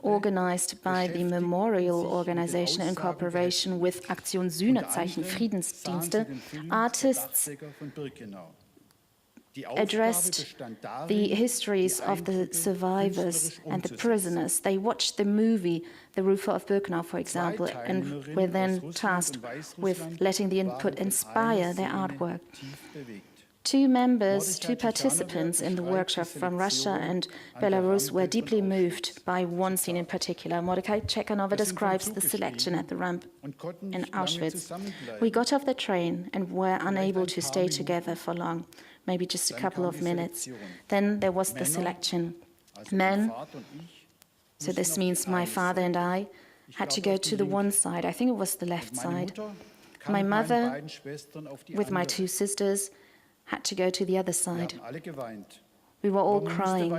organized by the Memorial Organization in cooperation with Aktion Sühnezeichen Friedensdienste, artists addressed the histories of the survivors and the prisoners. They watched the movie The Rufer of Birkenau, for example, and were then tasked with letting the input inspire their artwork. Two participants in the workshop from Russia and Belarus were deeply moved by one scene in particular. Mordecai Chekhanova describes the selection at the ramp in Auschwitz. We got off the train and were unable to stay together for long, maybe just a couple of minutes. Then there was the selection. Men, so this means my father and I, had to go to the one side. I think it was the left side. My mother, with my two sisters, had to go to the other side. We were all crying,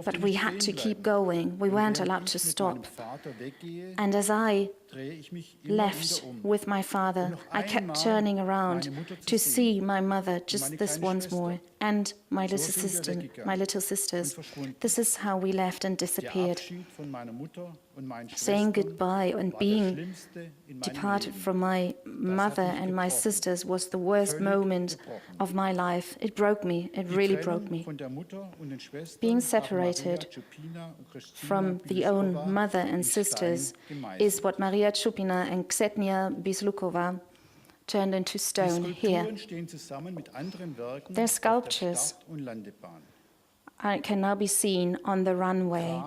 but we had to keep going. We weren't allowed to stop. And as I left with my father, I kept turning around to see my mother just this once more, and my little sisters. This is how we left and disappeared. Saying goodbye and being departed from my mother and my sisters was the worst moment of my life. It broke me. It really broke me. Being separated from the own mother and sisters is what Maria Chupina and Ksenia Bislukova turned into stone here. Their sculptures can now be seen on the runway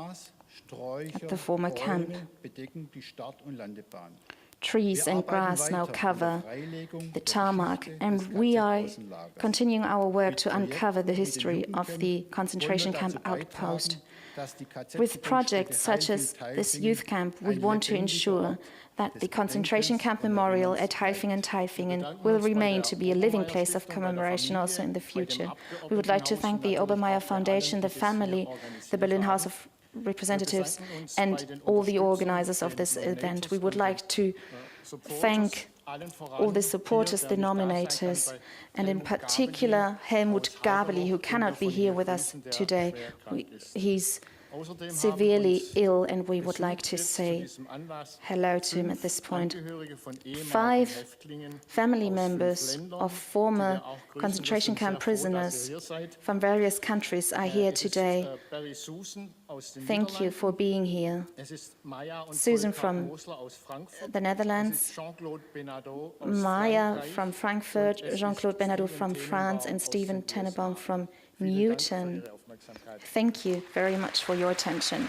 at the former camp. Trees and grass now cover the tarmac, and we are continuing our work to uncover the history of the concentration camp outpost. With projects such as this youth camp, we want to ensure that the concentration camp memorial at Tailfingen will remain to be a living place of commemoration also in the future. We would like to thank the Obermayer Foundation, the family, the Berlin House of Representatives, and all the organizers of this event. We would like to thank all the supporters, the nominators, and in particular Helmut Gabeli, who cannot be here with us today. He's severely ill, and we would like to say hello to him at this point. 5 family members of former concentration camp prisoners from various countries are here today. Thank you for being here. Susan from the Netherlands, Maya from Frankfurt, Jean-Claude Benadou from France, and Stephen Tenenbaum from Newton. Thank you very much for your attention.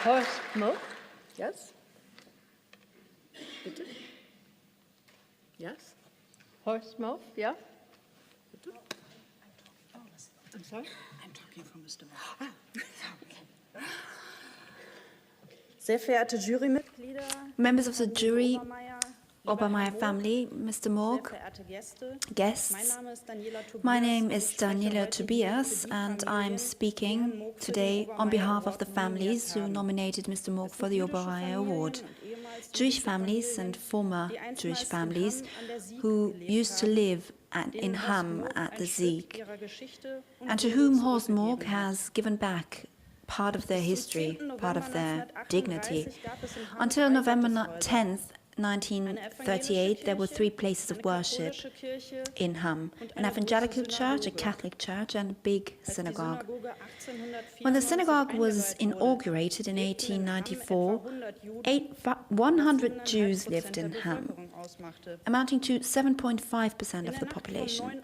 Horst Moog, yes? Bitte? Yes? Horst Moog, yeah? Bitte? I'm sorry? I'm talking from Mr. Moog. Ah, Sehr verehrte Jurymitglieder, Members of the jury, Obermayer family, Mr. Morg, guests. My name is Daniela Tobias, and I'm speaking today on behalf of the families who nominated Mr. Morg for the Obermayer Award. Jewish families and former Jewish families who used to live in Hamm at the Sieg, and to whom Horst Morg has given back part of their history, part of their dignity. Until November 10th, 1938, there were 3 places of worship in Hamm: an evangelical church, a Catholic church, and a big synagogue. When the synagogue was inaugurated in 1894, 100 Jews lived in Hamm, amounting to 7.5% of the population.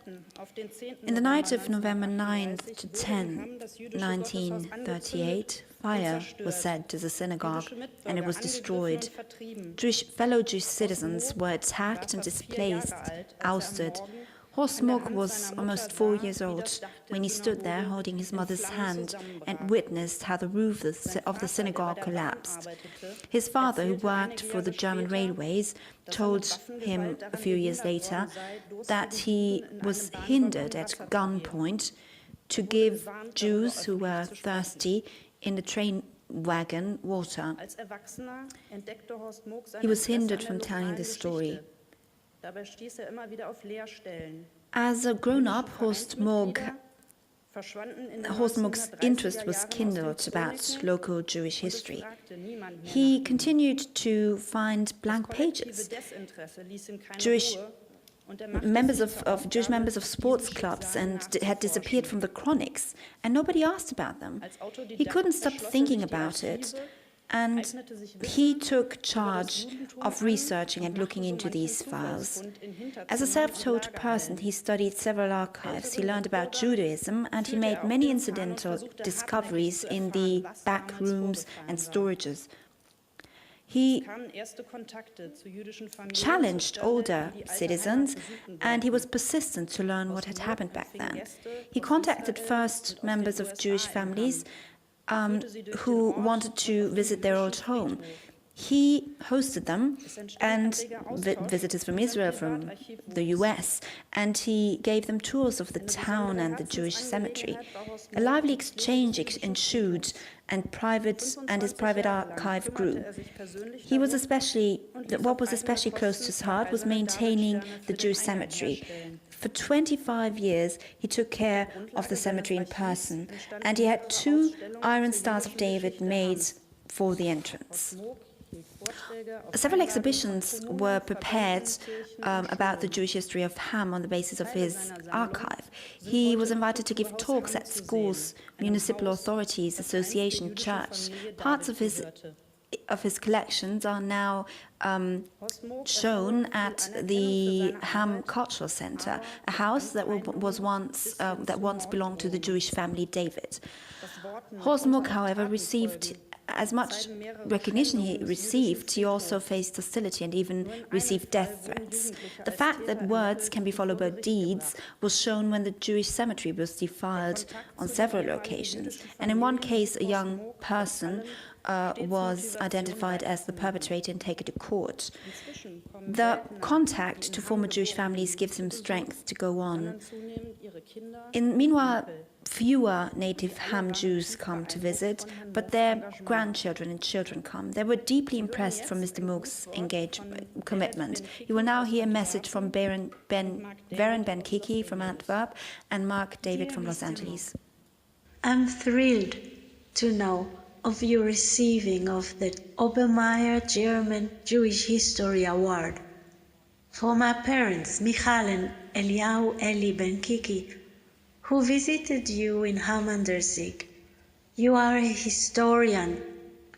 In the night of November 9th to 10th, 1938, fire was set to the synagogue and it was destroyed. Fellow Jewish citizens were attacked and displaced, ousted. Horst Muck was almost 4 years old when he stood there holding his mother's hand and witnessed how the roof of the synagogue collapsed. His father, who worked for the German railways, told him a few years later that he was hindered at gunpoint to give Jews who were thirsty in the train wagon water. He was hindered from telling this story. As a grown-up, Horst Muck's interest was kindled about local Jewish history. He continued to find blank pages. Jewish members of sports clubs had disappeared from the chronics, and nobody asked about them. He couldn't stop thinking about it, and he took charge of researching and looking into these files. As a self-taught person, he studied several archives, he learned about Judaism, and he made many incidental discoveries in the back rooms and storages. He challenged older citizens, and he was persistent to learn what had happened back then. He contacted first members of Jewish families who wanted to visit their old home. He hosted them, and visitors from Israel, from the US, and he gave them tours of the town and the Jewish cemetery. A lively exchange ensued, and his private archive grew. What was especially close to his heart was maintaining the Jewish cemetery. For 25 years, he took care of the cemetery in person, and he had 2 iron stars of David made for the entrance. Several exhibitions were prepared about the Jewish history of Hamm on the basis of his archive. He was invited to give talks at schools, municipal authorities, association, church. Parts of his collections are now shown at the Hamm Cultural Center, a house that once belonged to the Jewish family David. Horst Muck, however, received as much recognition he received, he also faced hostility and even received death threats. The fact that words can be followed by deeds was shown when the Jewish cemetery was defiled on several occasions. And in one case, a young person was identified as the perpetrator and taken to court. The contact to former Jewish families gives him strength to go on. Meanwhile, fewer native Hamm Jews come to visit, but their grandchildren and children come. They were deeply impressed from Mr. Muck's commitment. You will now hear a message from Varen Ben-Kiki from Antwerp and Mark David from Los Angeles. I'm thrilled to know of your receiving of the Obermayer German Jewish History Award. For my parents, Michal and Eliyahu Eli Ben-Kiki, who visited you in Hamm an der Sieg. You are a historian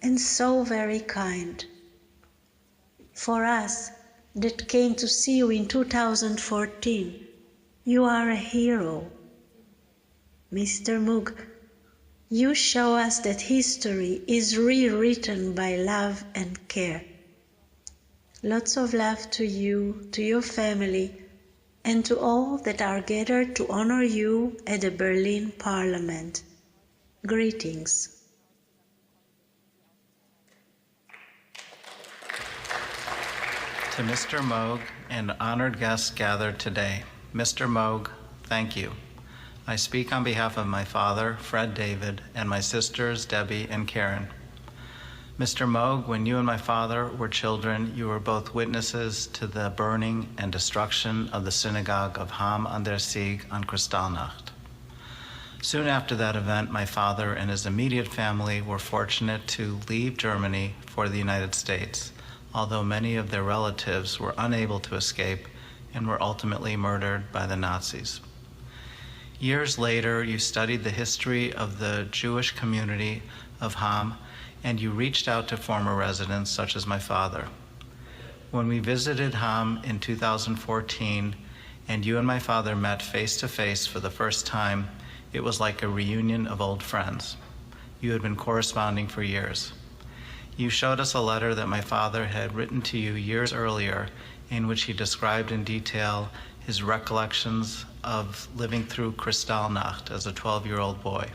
and so very kind. For us that came to see you in 2014, you are a hero. Mr. Muck, you show us that history is rewritten by love and care. Lots of love to you, to your family, and to all that are gathered to honor you at the Berlin Parliament. Greetings. To Mr. Moog and honored guests gathered today, Mr. Moog, thank you. I speak on behalf of my father, Fred David, and my sisters, Debbie and Karen. Mr. Moog, when you and my father were children, you were both witnesses to the burning and destruction of the synagogue of Hamm an der Sieg on Kristallnacht. Soon after that event, my father and his immediate family were fortunate to leave Germany for the United States, although many of their relatives were unable to escape and were ultimately murdered by the Nazis. Years later, you studied the history of the Jewish community of Ham, and you reached out to former residents such as my father. When we visited Ham in 2014, and you and my father met face to face for the first time, it was like a reunion of old friends. You had been corresponding for years. You showed us a letter that my father had written to you years earlier, in which he described in detail his recollections of living through Kristallnacht as a 12-year-old boy.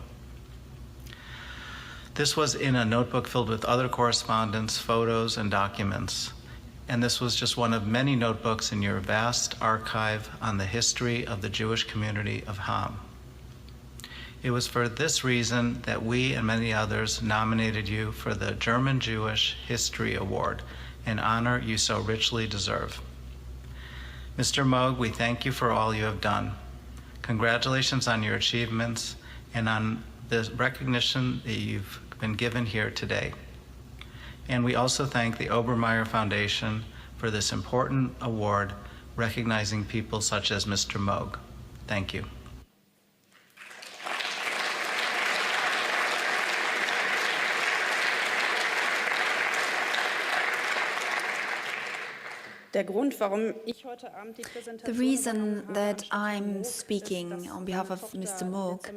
This was in a notebook filled with other correspondence, photos, and documents. And this was just one of many notebooks in your vast archive on the history of the Jewish community of Ham. It was for this reason that we and many others nominated you for the German Jewish History Award, an honor you so richly deserve. Mr. Moog, we thank you for all you have done. Congratulations on your achievements and on the recognition that you've been given here today. And we also thank the Obermayer Foundation for this important award recognizing people such as Mr. Moog. Thank you. Der Grund, warum ich heute Abend die The Präsentation reason that I'm speaking on behalf of Mr. Moog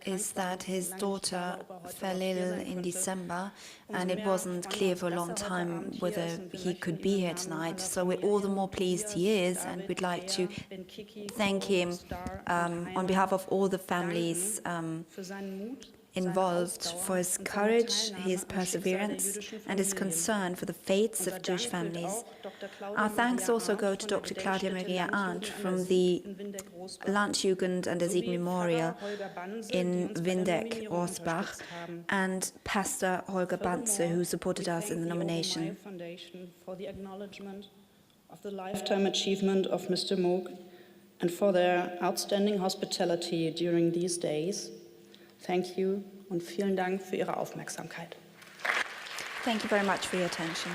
is that his daughter fell ill in December, and it wasn't clear for a long time whether he could be here tonight. So we're all the more pleased he is, and we'd like to thank him on behalf of all the families involved for his courage, his perseverance, and his concern for the fates of Jewish families. Our thanks also go to Dr. Claudia Maria Arndt from the Landjugend and der Sieg Memorial in Windeck, Rossbach, and Pastor Holger Banze, who supported us in the nomination. For the acknowledgement of the lifetime achievement of Mr. Moog and for their outstanding hospitality during these days. Thank you und vielen Dank für Ihre Aufmerksamkeit. Thank you very much for your attention.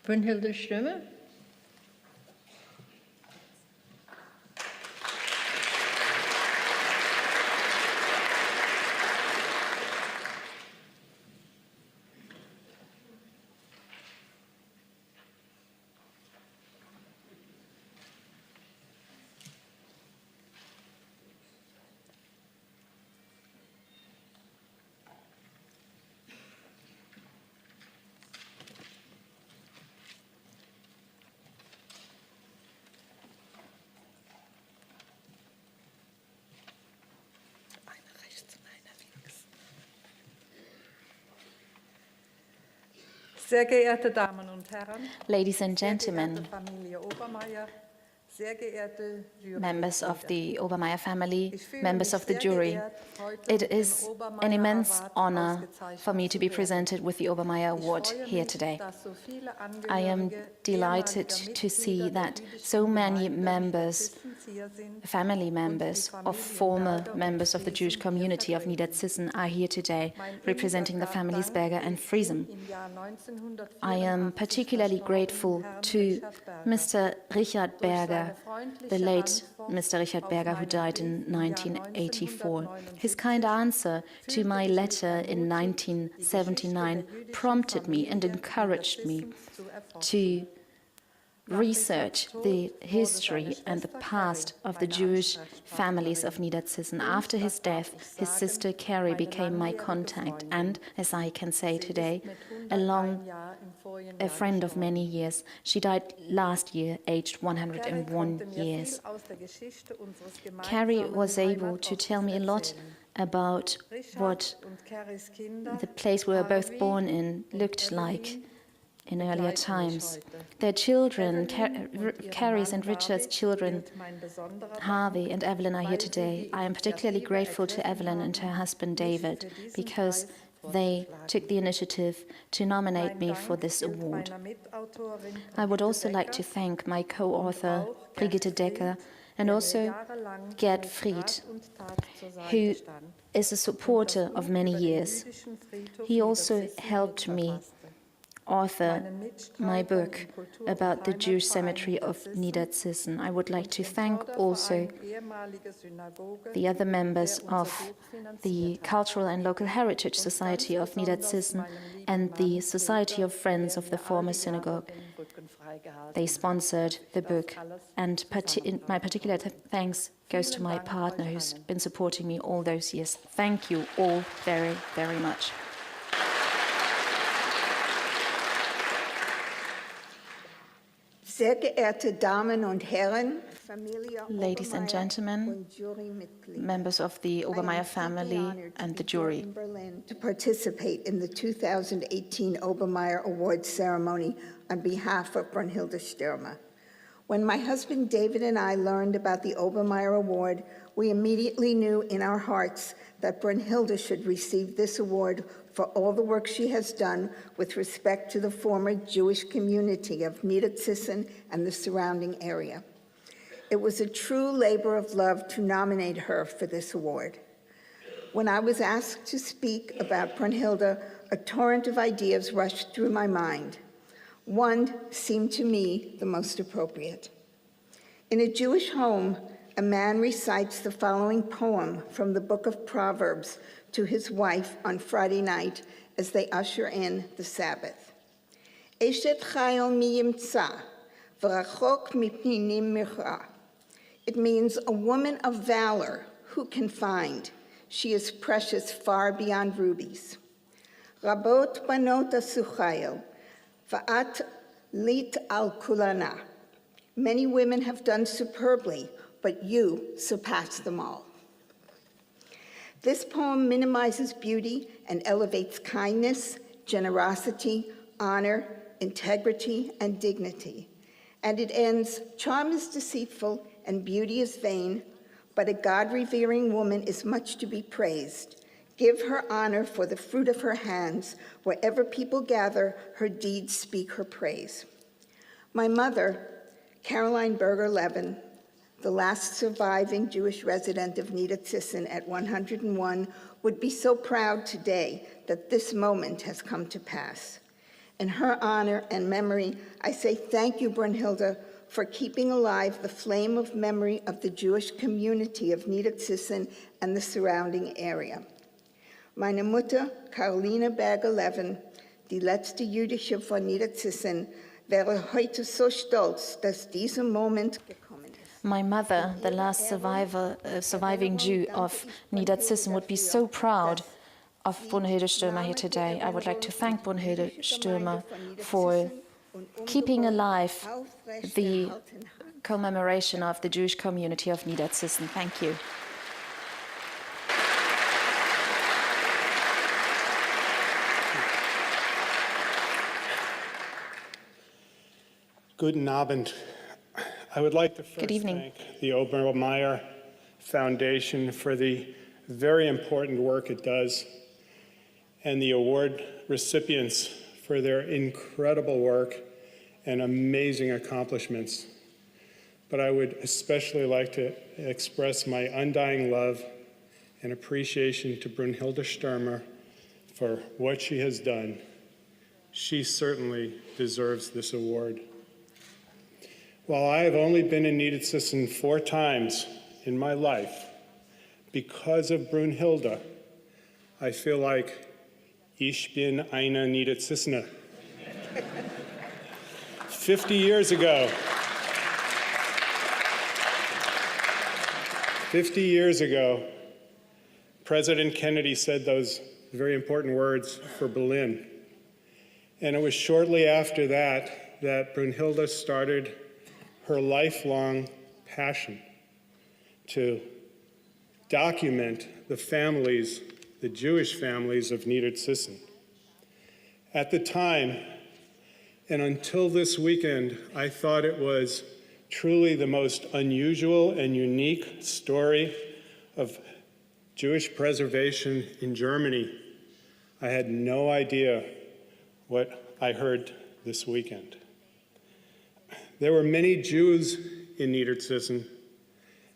Brünnhilde Stimme. Sehr geehrte Damen und Herren, Ladies and sehr gentlemen, geehrte Familie Obermayer, members of the Obermayer family, members of the jury. It is an immense honor for me to be presented with the Obermayer Award here today. I am delighted to see that so many members, family members of former members of the Jewish community of Niederzissen are here today, representing the families Berger and Friesen. I am particularly grateful to Mr. Richard Berger, the late Mr. Richard Berger, who died in 1984. His kind answer to my letter in 1979 prompted me and encouraged me to research the history and the past of the Jewish families of Niederzissen. After his death, his sister Carrie became my contact and, as I can say today, a friend of many years. She died last year, aged 101 years. Carrie was able to tell me a lot about what the place we were both born in looked like in earlier times. Their children, Carrie's and Richard's children, Harvey and Evelyn, are here today. I am particularly grateful to Evelyn and her husband David because they took the initiative to nominate me for this award. I would also like to thank my co-author, Brigitte Decker, and also Gerd Fried, who is a supporter of many years. He also helped me author my book about the Jewish cemetery of Niederzissen. I would like to thank also the other members of the Cultural and Local Heritage Society of Niederzissen and the Society of Friends of the Former Synagogue. They sponsored the book, and my particular thanks goes to my partner who's been supporting me all those years. Thank you all very, very much. Sehr geehrte Damen und Herren, Familie ladies and gentlemen, members of the Obermayer family and the jury, to participate in the 2018 Obermayer Awards ceremony on behalf of Brunhilde Stürmer. When my husband David and I learned about the Obermayer Award, we immediately knew in our hearts that Brunhilde should receive this award for all the work she has done with respect to the former Jewish community of Niederzissen and the surrounding area. It was a true labor of love to nominate her for this award. When I was asked to speak about Brunhilde, a torrent of ideas rushed through my mind. One seemed to me the most appropriate. In a Jewish home, a man recites the following poem from the book of Proverbs to his wife on Friday night as they usher in the Sabbath. Eshet chayil mi yimtza, v'rachok mipninim mircha. It means a woman of valor, who can find? She is precious far beyond rubies. Rabot banot asu chayil, va'at lit al kulana. Many women have done superbly, but you surpass them all. This poem minimizes beauty and elevates kindness, generosity, honor, integrity, and dignity. And it ends, charm is deceitful and beauty is vain, but a God-revering woman is much to be praised. Give her honor for the fruit of her hands. Wherever people gather, her deeds speak her praise. My mother, Caroline Berger-Levin, the last surviving Jewish resident of Niederzissen at 101, would be so proud today that this moment has come to pass. In her honor and memory, I say thank you, Brunhilde, for keeping alive the flame of memory of the Jewish community of Niederzissen and the surrounding area. Meine Mutter, Caroline Berger-Levin, die letzte Jüdische von Niederzissen, wäre heute so stolz, dass dieser Moment gekommen ist. My mother, the last surviving Jew of Niederzissen, would be so proud of Brunhilde Stürmer here today. I would like to thank Brunhilde Stürmer for keeping alive the commemoration of the Jewish community of Niederzissen. Thank you. Guten Abend I would like to first Good evening. thank the Obermayer Foundation for the very important work it does, and the award recipients for their incredible work and amazing accomplishments. But I would especially like to express my undying love and appreciation to Brunhilde Stürmer for what she has done. She certainly deserves this award. While I have only been in Niedersachsen 4 times in my life, because of Brunhilde, I feel like ich bin eine Niedersachsener. 50 years ago, President Kennedy said those very important words for Berlin. And it was shortly after that that Brunhilde started her lifelong passion to document the families, the Jewish families of Niedersachsen. At the time, and until this weekend, I thought it was truly the most unusual and unique story of Jewish preservation in Germany. I had no idea what I heard this weekend. There were many Jews in Niedersachsen,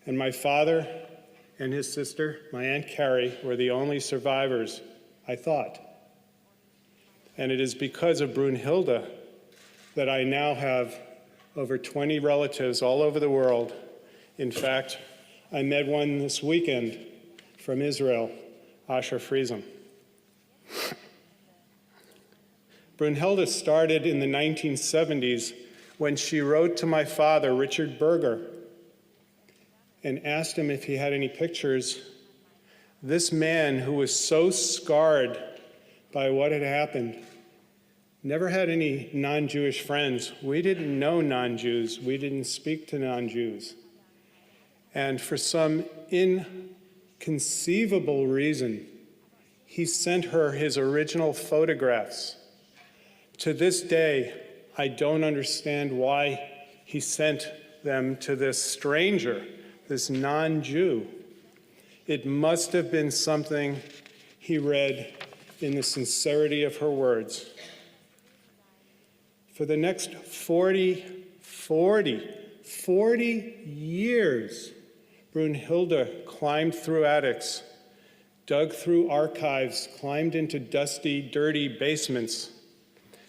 and my father and his sister, my Aunt Carrie, were the only survivors, I thought. And it is because of Brunhilde that I now have over 20 relatives all over the world. In fact, I met one this weekend from Israel, Asher Friesen. Brunhilde started in the 1970s when she wrote to my father, Richard Berger, and asked him if he had any pictures. This man, who was so scarred by what had happened, never had any non-Jewish friends. We didn't know non-Jews. We didn't speak to non-Jews. And for some inconceivable reason, he sent her his original photographs. To this day, I don't understand why he sent them to this stranger, this non-Jew. It must have been something he read in the sincerity of her words. For the next 40 years, Brunhilde climbed through attics, dug through archives, climbed into dusty, dirty basements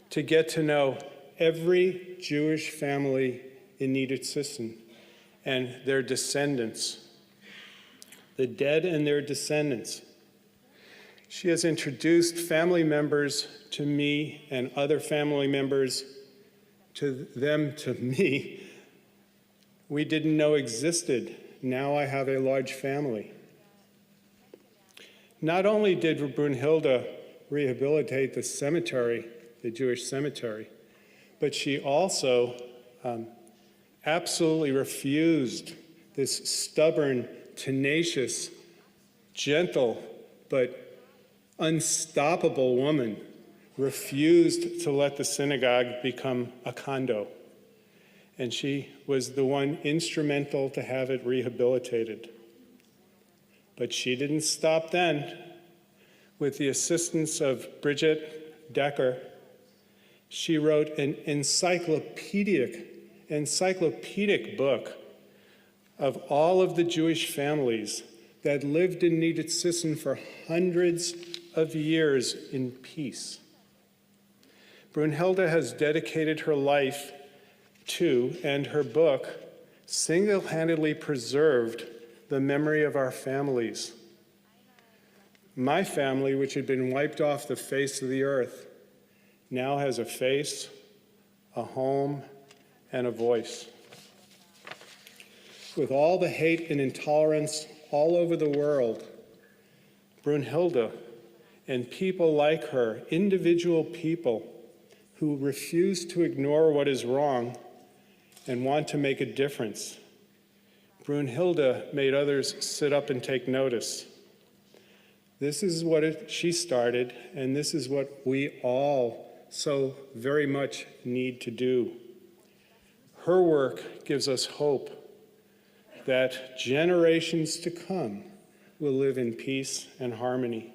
to get to know every Jewish family in Niedersachsen and their descendants, the dead and their descendants. She has introduced family members to me and other family members to them to me we didn't know existed. Now I have a large family. Not only did Brunhilde rehabilitate the cemetery, the Jewish cemetery, but she also absolutely refused, this stubborn, tenacious, gentle, but unstoppable woman refused to let the synagogue become a condo. And she was the one instrumental to have it rehabilitated. But she didn't stop then. With the assistance of Bridget Decker, she wrote an encyclopedic book of all of the Jewish families that lived in Niedersachsen for hundreds of years in peace. Brunhilde has dedicated her life to, and her book single-handedly preserved the memory of our families. My family, which had been wiped off the face of the earth, now has a face, a home, and a voice. With all the hate and intolerance all over the world, Brunhilde and people like her, individual people who refuse to ignore what is wrong and want to make a difference. Brunhilde made others sit up and take notice. This is what she started, and this is what we all so very much need to do. Her work gives us hope that generations to come will live in peace and harmony.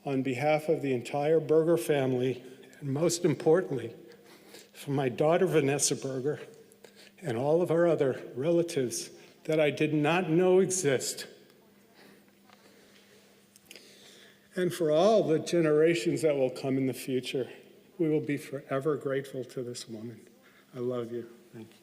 On behalf of the entire Berger family, and most importantly, for my daughter Vanessa Berger and all of our other relatives that I did not know exist, and for all the generations that will come in the future, we will be forever grateful to this woman. I love you. Thank you.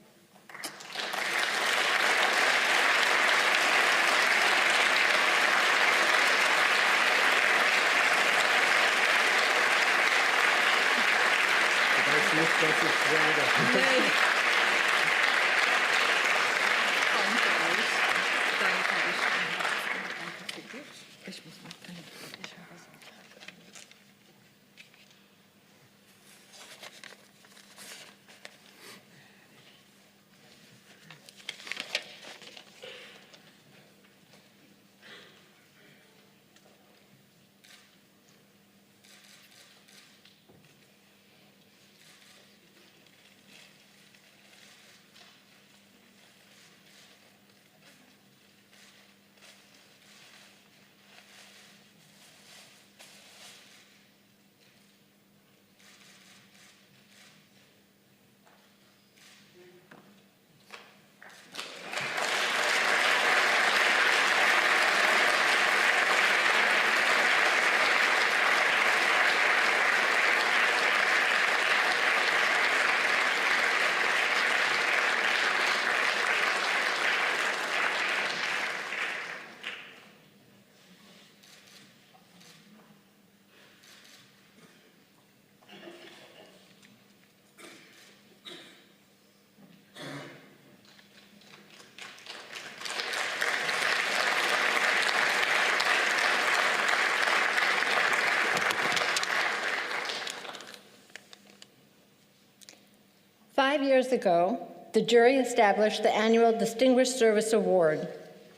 Five years ago, the jury established the annual Distinguished Service Award.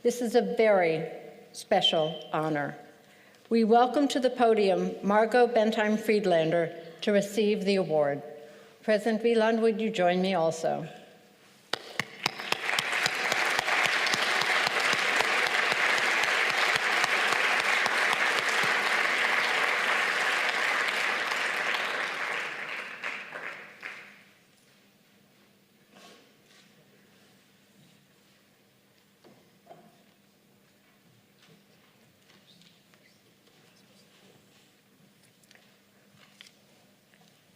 This is a very special honor. We welcome to the podium Margot Bentheim-Friedlander to receive the award. President Wieland, would you join me also?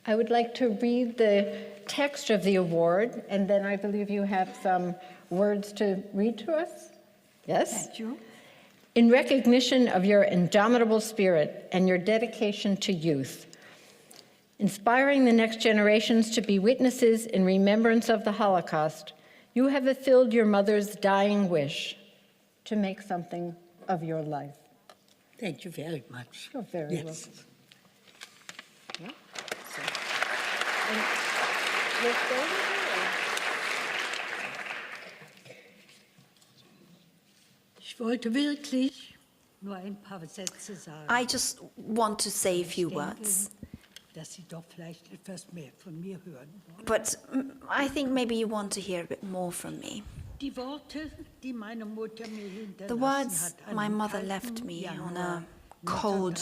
I would like to read the text of the award, and then I believe you have some words to read to us. Yes? Thank you. In recognition of your indomitable spirit and your dedication to youth, inspiring the next generations to be witnesses in remembrance of the Holocaust, you have fulfilled your mother's dying wish to make something of your life. Thank you very much. You're very welcome. Yeah. And let's go over here. Ich wollte wirklich nur ein paar Sätze sagen. I just want to say a few words. Dass Sie doch vielleicht etwas mehr von mir hören wollen. But I think maybe you want to hear a bit more from me. Die Worte, die meine Mutter mir hinterlassen The words hat, my mother left me on a cold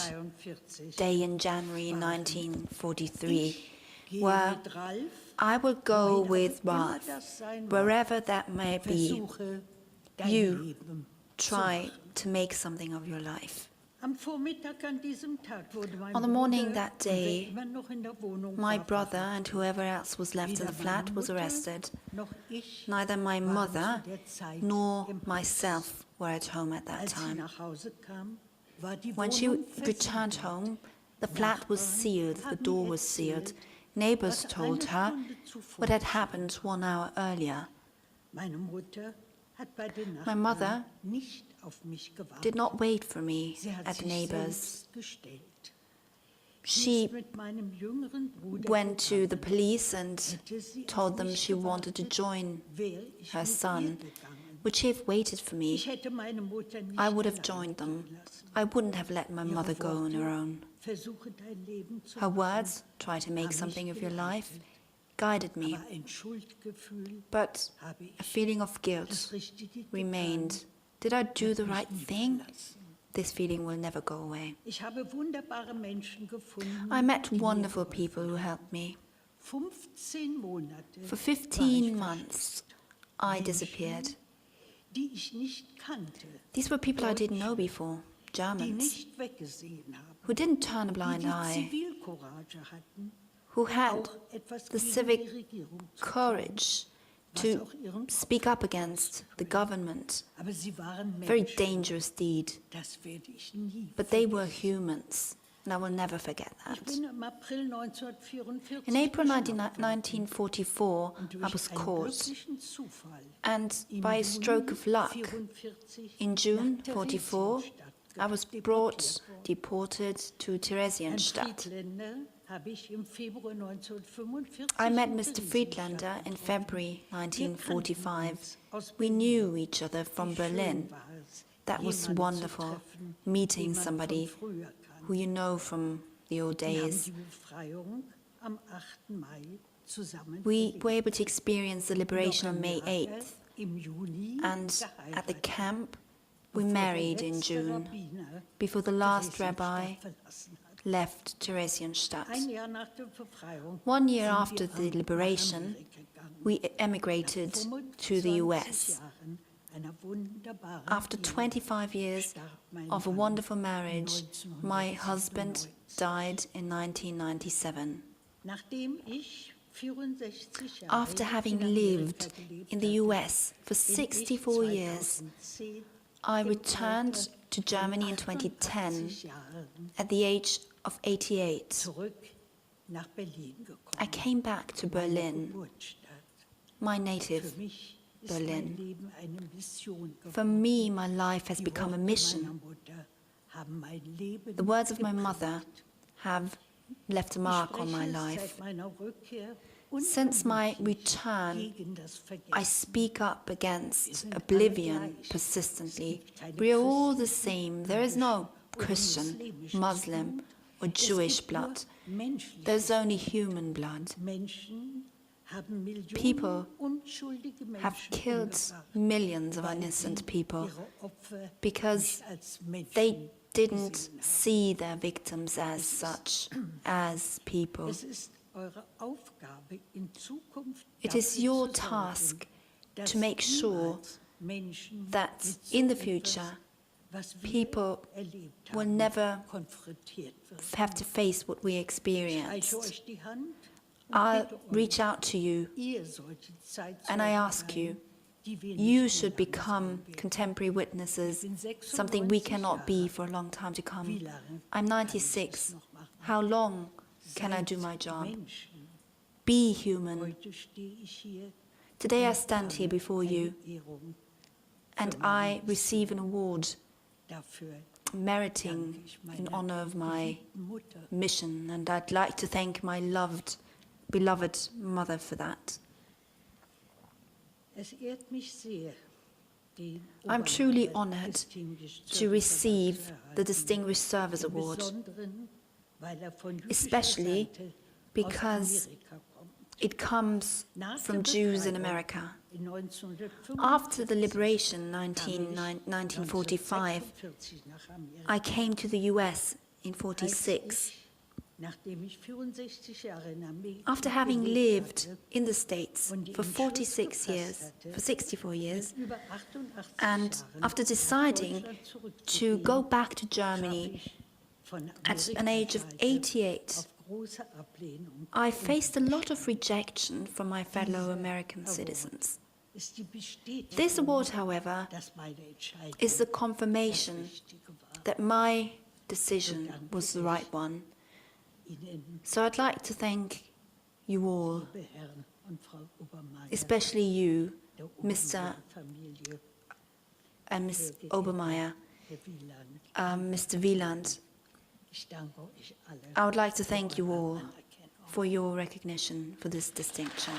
day in January 1943 were, I will go with Ralph, wherever that may be. You try to make something of your life. On the morning that day, my brother and whoever else was left in the flat was arrested. Neither my mother nor myself were at home at that time. When she returned home, the flat was sealed, the door was sealed. Neighbors told her what had happened 1 hour earlier. My mother did not wait for me at the neighbors. She went to the police and told them she wanted to join her son. Would she have waited for me? I would have joined them. I wouldn't have let my mother go on her own. Her words, try to make something of your life, misguided me, but a feeling of guilt remained. Did I do the right thing? This feeling will never go away. I met wonderful people who helped me. For 15 months, I disappeared. These were people I didn't know before, Germans, who didn't turn a blind eye, who had the civic courage to speak up against the government. Very dangerous deed. But they were humans, and I will never forget that. In April 1944, I was caught, and by a stroke of luck, in June 1944, I was deported to Theresienstadt. I met Mr. Friedlander in February 1945. We knew each other from Berlin. That was wonderful, meeting somebody who you know from the old days. We were able to experience the liberation on May 8th, and at the camp we married in June, before the last rabbi left Theresienstadt. 1 year after the liberation, we emigrated to the US. After 25 years of a wonderful marriage, my husband died in 1997. After having lived in the US for 64 years, I returned to Germany in 2010 at the age of 88. I came back to Berlin, my native Berlin. For me, my life has become a mission. The words of my mother have left a mark on my life. Since my return, I speak up against oblivion persistently. We are all the same. There is no Christian, Muslim, or Jewish blood. There's only human blood. People have killed millions of innocent people because they didn't see their victims as such, as people. It is your task to make sure that in the future, people will never have to face what we experienced. I'll reach out to you and I ask you, you should become contemporary witnesses, something we cannot be for a long time to come. I'm 96. How long can I do my job? Be human. Today I stand here before you and I receive an award meriting in honor of my mission, and I'd like to thank my beloved mother for that. I'm truly honored to receive the Distinguished Service Award, especially because it comes from Jews in America. After the liberation, 1945, I came to the US in 1946. After having lived in the States for 64 years, and after deciding to go back to Germany at an age of 88, I faced a lot of rejection from my fellow American citizens. This award, however, is the confirmation that my decision was the right one. So I'd like to thank you all, especially you, Mr. and Ms. Obermayer, Mr. Wieland. I would like to thank you all for your recognition for this distinction.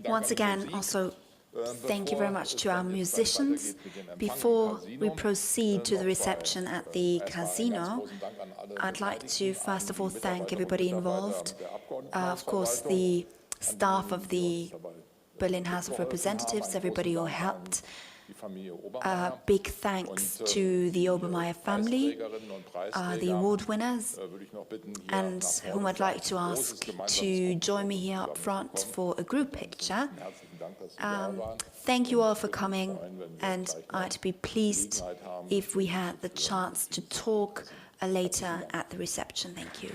Once again, also thank you very much to our musicians. Before we proceed to the reception at the casino, I'd like to first of all thank everybody involved. Of course, the staff of the Berlin House of Representatives, everybody who helped. Big thanks to the Obermayer family, the award winners, and whom I'd like to ask to join me here up front for a group picture. Thank you all for coming, and I'd be pleased if we had the chance to talk later at the reception. Thank you.